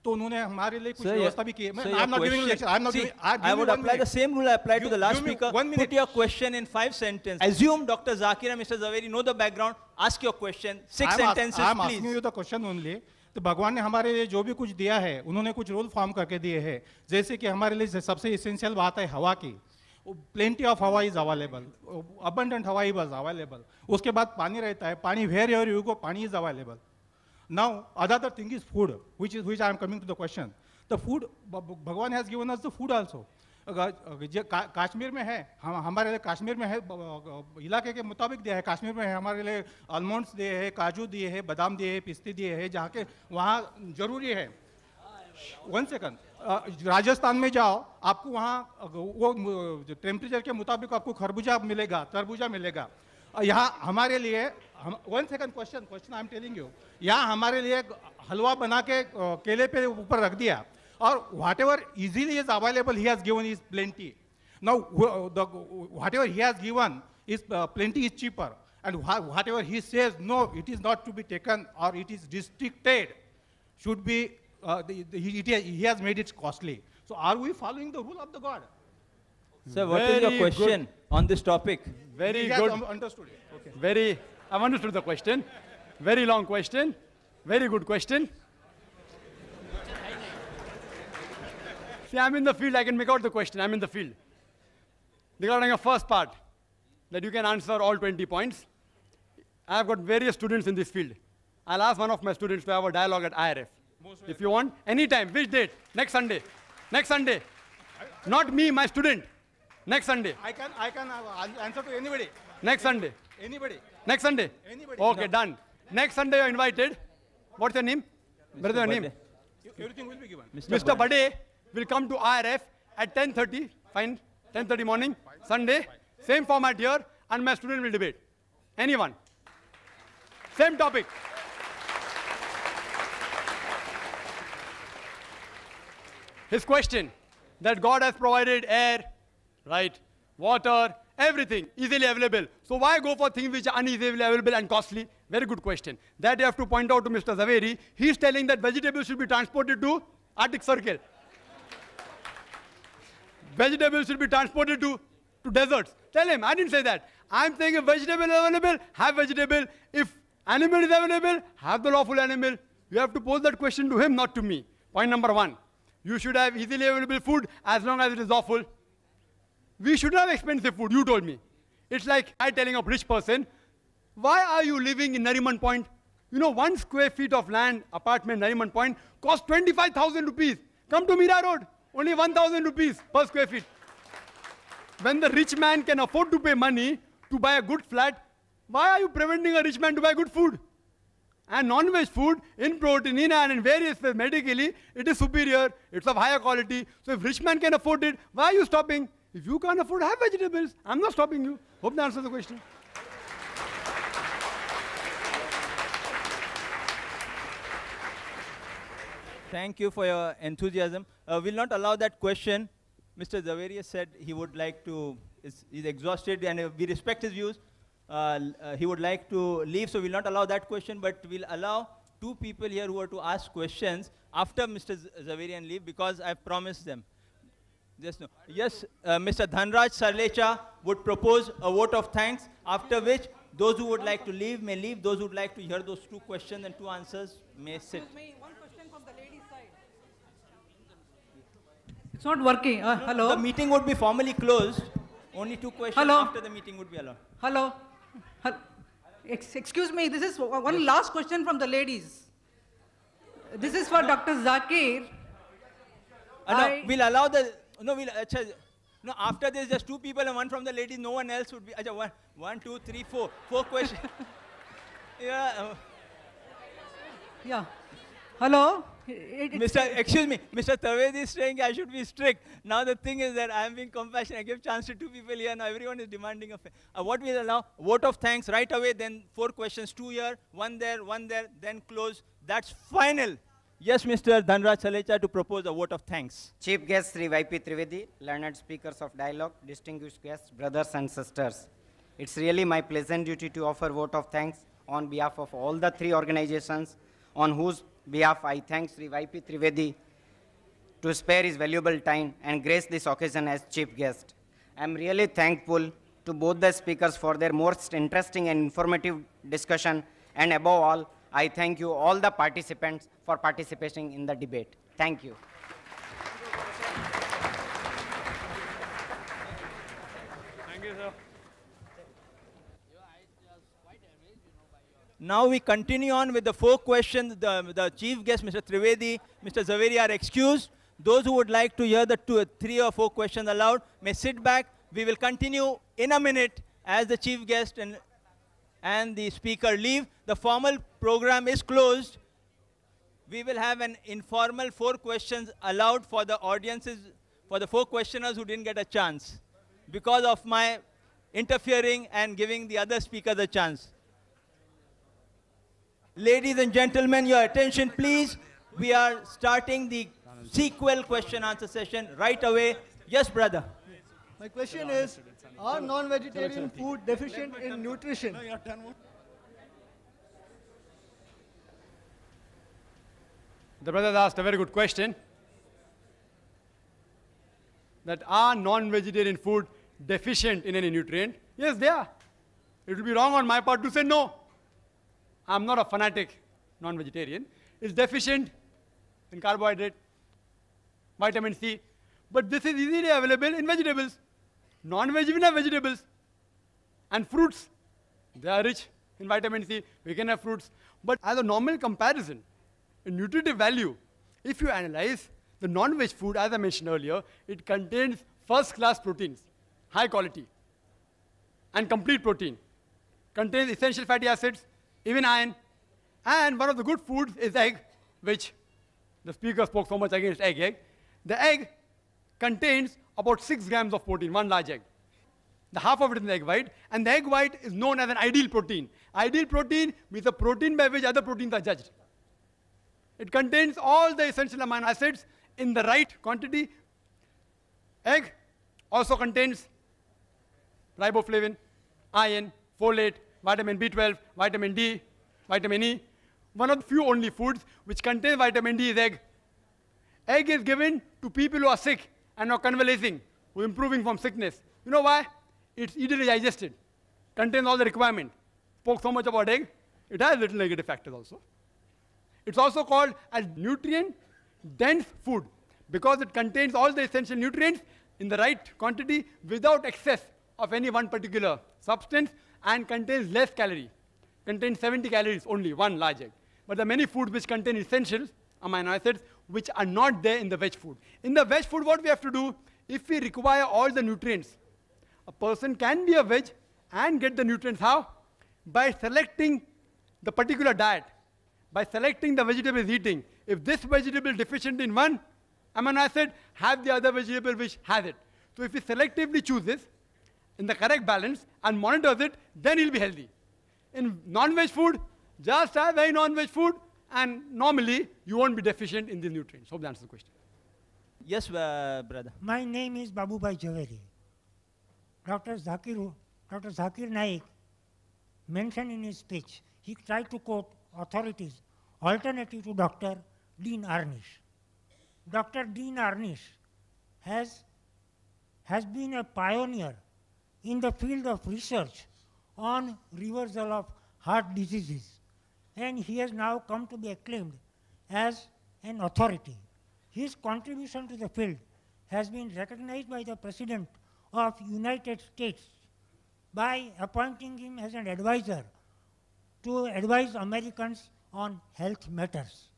Speaker 18: तो उन्होंने हमारे लिए कुछ व्यवस्था भी की है. I'm not giving you lecture.
Speaker 1: I would apply the same rule I applied to the last speaker. Put your question in 5 sentences. Assume Dr. Zakir and Mr. Zaveri know the background. Ask your question. 6 sentences,
Speaker 18: I'm
Speaker 1: please.
Speaker 18: asking you the question only. तो भगवान ने हमारे लिए जो भी कुछ दिया है, उन्होंने कुछ रूल फॉर्म करके दिए हैं. जैसे कि हमारे लिए सबसे एसेंशियल बात है हवा की. Plenty of Hawa is available. Abundant Hawa is available. उसके बाद पानी रहता है. पानी wherever you go, पानी is available. Now, other thing is food, which I am coming to the question. The food, Bhagwan has given us the food also. Kashmir में है, हमारे लिए कश्मीर में है, इलाके के मुताबिक दिया है. कश्मीर में है, हमारे लिए आलमंड्स दिए हैं, काजू दिए हैं, बादाम दिए हैं, पिस्ते दिए हैं, जहाँ के वहाँ जरूरी है. 1 second. राजस्थान में जाओ, आपको वहाँ वो टेम्परेचर के मुताबिक आपको खरबूजा मिलेगा, तरबूजा मिलेगा। यहाँ हमारे लिए, one second question I am telling you, यहाँ हमारे लिए हलवा बना के केले पे ऊपर रख दिया, और what ever easily is available he has given is plenty. Now, whatever he has given is plenty is cheaper, and whatever he says no, it is not to be taken or it is restricted, should be he has made it costly. So, are we following the rule of the God?
Speaker 1: Sir, what is your question on this topic?
Speaker 3: Very
Speaker 18: He has
Speaker 3: good.
Speaker 18: understood it. Okay.
Speaker 3: I've understood the question. Very long question. Very good question. See, I'm in the field. I can make out the question. I'm in the field. Regarding the first part, that you can answer all 20 points. I have got various students in this field. I'll ask one of my students to have a dialogue at IRF. If you want, anytime. Which date? Next Sunday. Next Sunday. Not me, my student. Next Sunday.
Speaker 18: I can answer to anybody.
Speaker 3: Next Sunday.
Speaker 18: Anybody.
Speaker 3: Next Sunday.
Speaker 18: Anybody.
Speaker 3: Okay, done. Next Sunday you're invited. What's your name? Brother, your name?
Speaker 18: Everything will be given.
Speaker 3: Mr. Bade will come to IRF at 10:30. Fine. 10:30 morning. Sunday. Same format here, and my student will debate. Anyone. Same topic. His question, that God has provided air, right, water, everything easily available. So why go for things which are uneasily available and costly? Very good question. That you have to point out to Mr. Zaveri. He is telling that vegetables should be transported to Arctic Circle. Vegetables should be transported to deserts. Tell him, I didn't say that. I'm saying if vegetable is available, have vegetable. If animal is available, have the lawful animal. You have to pose that question to him, not to me. Point number one. You should have easily available food as long as it is lawful. We should have expensive food, you told me. It's like I telling a rich person, why are you living in Nariman Point? You know, 1 square feet of land, apartment, Nariman Point, costs 25,000 rupees. Come to Mira Road, only 1,000 rupees per square feet. When the rich man can afford to pay money to buy a good flat, why are you preventing a rich man to buy good food? And non-veg food, in protein, in iron, in various ways, medically, it is superior, it's of higher quality. So if rich man can afford it, why are you stopping? If you can't afford, have vegetables. I'm not stopping you. Hope that answers the question.
Speaker 1: Thank you for your enthusiasm. We'll not allow that question. Mr. Zaveri said he would like to, he's exhausted, and we respect his views. He would like to leave, so we'll not allow that question, but we'll allow 2 people here who are to ask questions after Mr. Zaverian leave, because I've promised them. Yes, Mr. Dhanraj Sarlecha would propose a vote of thanks, after which those who would like to leave may leave, those who would like to hear those 2 questions and 2 answers may sit.
Speaker 21: Excuse me, one question from the ladies' side. It's not working. Hello?
Speaker 1: The meeting would be formally closed. Only 2 questions after the meeting would be allowed.
Speaker 21: Hello? Excuse me, this is one last question from the ladies. This is for Dr. Zakir.
Speaker 1: No, we'll allow the, no, no, after this, just 2 people and 1 from the ladies, no one else would be, 1, 2, 3, 4 questions. Yeah.
Speaker 21: Yeah. Hello?
Speaker 1: Excuse me, Mr. Tavedi is saying I should be strict. Now the thing is that I am being compassionate. I give chance to 2 people here. Now everyone is demanding a what we'll allow, vote of thanks right away, then 4 questions, 2 here, 1 there, then close. That's final. Yes, Mr. Dhanraj Sarlecha to propose a vote of thanks.
Speaker 22: Chief guest Sri Y.P. Trivedi, learned speakers of dialogue, distinguished guests, brothers and sisters. It's really my pleasant duty to offer vote of thanks on behalf of all the 3 organizations on whose behalf I thank Sri Y.P. Trivedi to spare his valuable time and grace this occasion as chief guest. I am really thankful to both the speakers for their most interesting and informative discussion, and above all, I thank you all the participants for participating in the debate. Thank you.
Speaker 3: Thank you, sir.
Speaker 1: Now we continue on with the 4 questions. The chief guest, Mr. Trivedi, Mr. Zaveri are excused. Those who would like to hear the 3 or 4 questions aloud may sit back. We will continue in a minute as the chief guest and the speaker leave. The formal program is closed. we will have an informal 4 questions allowed for the audiences, for the 4 questioners who didn't get a chance because of my interfering and giving the other speaker the chance. Ladies and gentlemen, your attention please. We are starting the sequel question answer session right away. Yes, brother.
Speaker 16: My question is, are non-vegetarian food deficient in nutrition?
Speaker 3: The brother asked a very good question. That are non-vegetarian food deficient in any nutrient? Yes, they are. It will be wrong on my part to say no. I'm not a fanatic non-vegetarian. It's deficient in carbohydrate, vitamin C. But this is easily available in vegetables. Non-vegetarian vegetables and fruits. They are rich in vitamin C. We can have fruits. But as a normal comparison, in nutritive value, if you analyze the non-veg food, as I mentioned earlier, it contains first-class proteins, high quality, and complete protein. Contains essential fatty acids, even iron. And one of the good foods is egg, which the speaker spoke so much against egg. The egg contains about 6 grams of protein, one large egg. The half of it is in the egg white, and the egg white is known as an ideal protein. Ideal protein means a protein by which other proteins are judged. It contains all the essential amino acids in the right quantity. Egg also contains riboflavin, iron, folate, vitamin B12, vitamin D, vitamin E. One of the few only foods which contain vitamin D is egg. Egg is given to people who are sick and are convalescing, who are improving from sickness. You know why? It's easily digested, contains all the requirement. Spoke so much about egg. It has little negative factors also. It's also called a nutrient-dense food because it contains all the essential nutrients in the right quantity without excess of any one particular substance and contains less calorie. Contains 70 calories only, one large egg. But there are many foods which contain essential amino acids which are not there in the veg food. In the veg food, what we have to do, if we require all the nutrients, a person can be a veg and get the nutrients. How? By selecting the particular diet. By selecting the vegetable is eating. If this vegetable is deficient in one amino acid, have the other vegetable which has it. So if he selectively chooses in the correct balance and monitors it, then he'll be healthy. In non-veg food, just have very non-veg food, and normally you won't be deficient in these nutrients. Hope that answers the question.
Speaker 1: Yes, brother.
Speaker 5: My name is Babubhai Javeri. Dr. Zakir Naik mentioned in his speech, he tried to quote authorities alternative to Dr. Dean Ornish. Dr. Dean Ornish has been a pioneer in the field of research on reversal of heart diseases, and he has now come to be acclaimed as an authority. His contribution to the field has been recognized by the President of United States by appointing him as an advisor to advise Americans on health matters.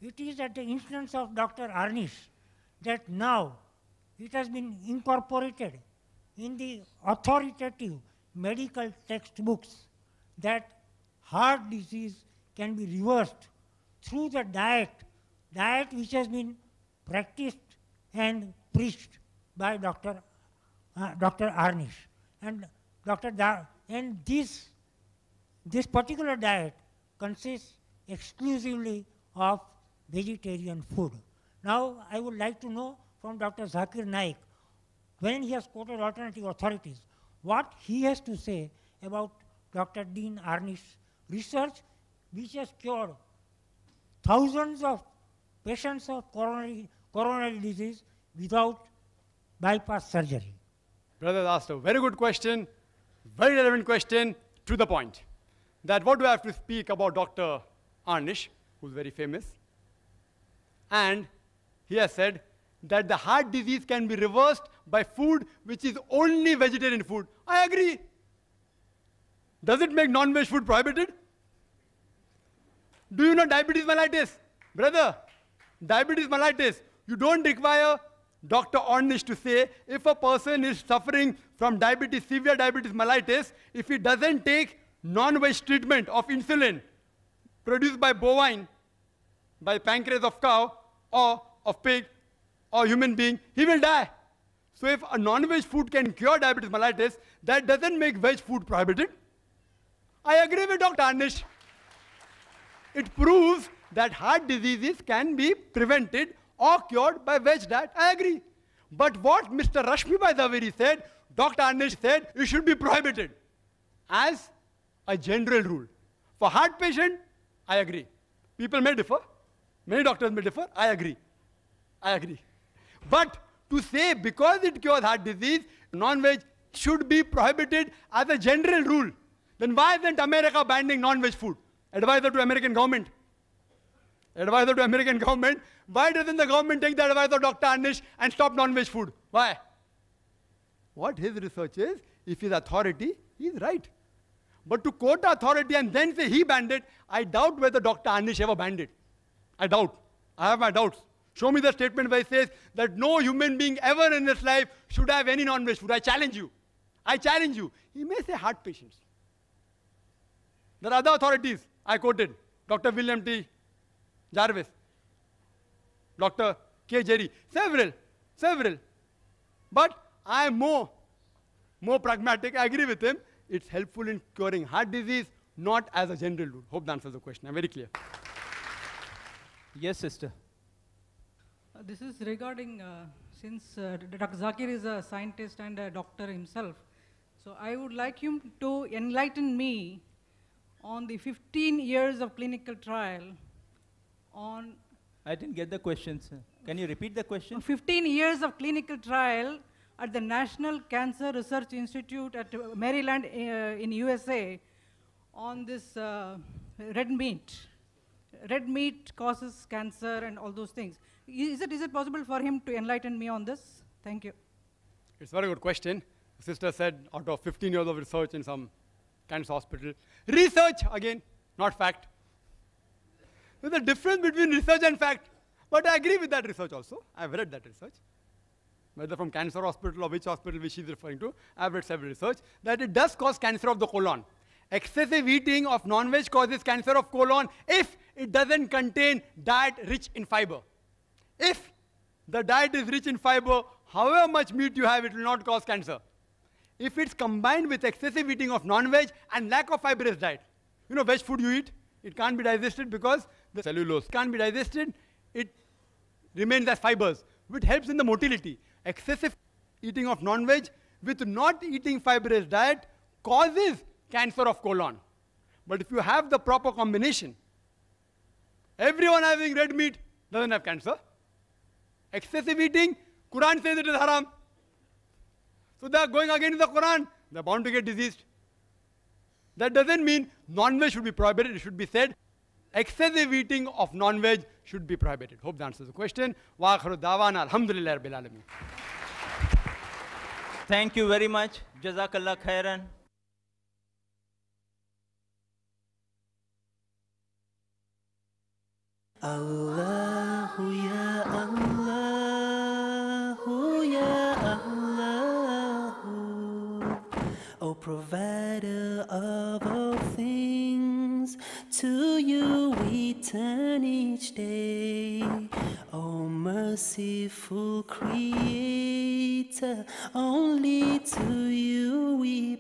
Speaker 5: It is at the instance of Dr. Ornish that now it has been incorporated in the authoritative medical textbooks that heart disease can be reversed through the diet which has been practiced and preached by Dr. Ornish. And this particular diet consists exclusively of vegetarian food. Now, I would like to know from Dr. Zakir Naik, when he has quoted alternative authorities, what he has to say about Dr. Dean Ornish's research, which has cured thousands of patients of coronary disease without bypass surgery.
Speaker 3: Brother asked a very good question, very relevant question, to the point. That what do I have to speak about Dr. Ornish, who's very famous? And he has said that the heart disease can be reversed by food which is only vegetarian food. I agree. Does it make non-veg food prohibited? Do you know diabetes mellitus? Brother, diabetes mellitus, you don't require Dr. Ornish to say if a person is suffering from diabetes, severe diabetes mellitus, if he doesn't take non-veg treatment of insulin produced by bovine, by pancreas of cow or of pig or human being, he will die. So if a non-veg food can cure diabetes mellitus, that doesn't make veg food prohibited. I agree with Dr. Anish. It proves that heart diseases can be prevented or cured by veg diet. I agree. But what Mr. Rashmibai Zaveri said, Dr. Anish said, it should be prohibited as a general rule. For heart patient, I agree. People may differ. Many doctors may differ. I agree. I agree. But to say because it cures heart disease, non-veg should be prohibited as a general rule, then why isn't America banning non-veg food? Advisor to American government. Advisor to American government. Why doesn't the government take the advice of Dr. Anish and stop non-veg food? Why? What his research is, if he's authority, he's right. But to quote authority and then say he banned it, I doubt whether Dr. Anish ever banned it. I doubt. I have my doubts. Show me the statement where it says that no human being ever in his life should have any non-veg food. I challenge you. I challenge you. He may say heart patients. There are other authorities I quoted. Dr. William T. Jarvis, Dr. K. Jerry, several. But I am more pragmatic. I agree with him. It's helpful in curing heart disease, not as a general rule. Hope that answers the question. I'm very clear.
Speaker 1: Yes, sister.
Speaker 21: This is regarding, since Dr. Zakir is a scientist and a doctor himself, so I would like him to enlighten me on the 15 years of clinical trial on...
Speaker 1: I didn't get the question, sir. Can you repeat the question?
Speaker 21: 15 years of clinical trial at the National Cancer Research Institute at Maryland in USA on this red meat. Red meat causes cancer and all those things. Is it possible for him to enlighten me on this? Thank you.
Speaker 3: It's a very good question. The sister said out of 15 years of research in some cancer hospital. Research, again, not fact. There's a difference between research and fact. But I agree with that research also. I've read that research. Whether from cancer hospital or which hospital which she's referring to, I've read several research, that it does cause cancer of the colon. Excessive eating of non-veg causes cancer of colon if it doesn't contain diet rich in fiber. If the diet is rich in fiber, however much meat you have, it will not cause cancer. If it's combined with excessive eating of non-veg and lack of fibrous diet. You know, veg food you eat, it can't be digested because the cellulose can't be digested. It remains as fibers, which helps in the motility. Excessive eating of non-veg with not eating fibrous diet causes cancer of colon. But if you have the proper combination, everyone having red meat doesn't have cancer. Excessive eating, Quran says it is haram. So they are going against the Quran. They are bound to get diseased. That doesn't mean non-veg should be prohibited. It should be said excessive eating of non-veg should be prohibited. Hope that answers the question. Wa akhiru da'wana alhamdulillahi rabbil alamin.
Speaker 1: Thank you very much. Jazakallah khairan.
Speaker 6: Allahu ya Allahu ya Allahu, O provider of all things, to you we turn each day. O merciful creator, only to you we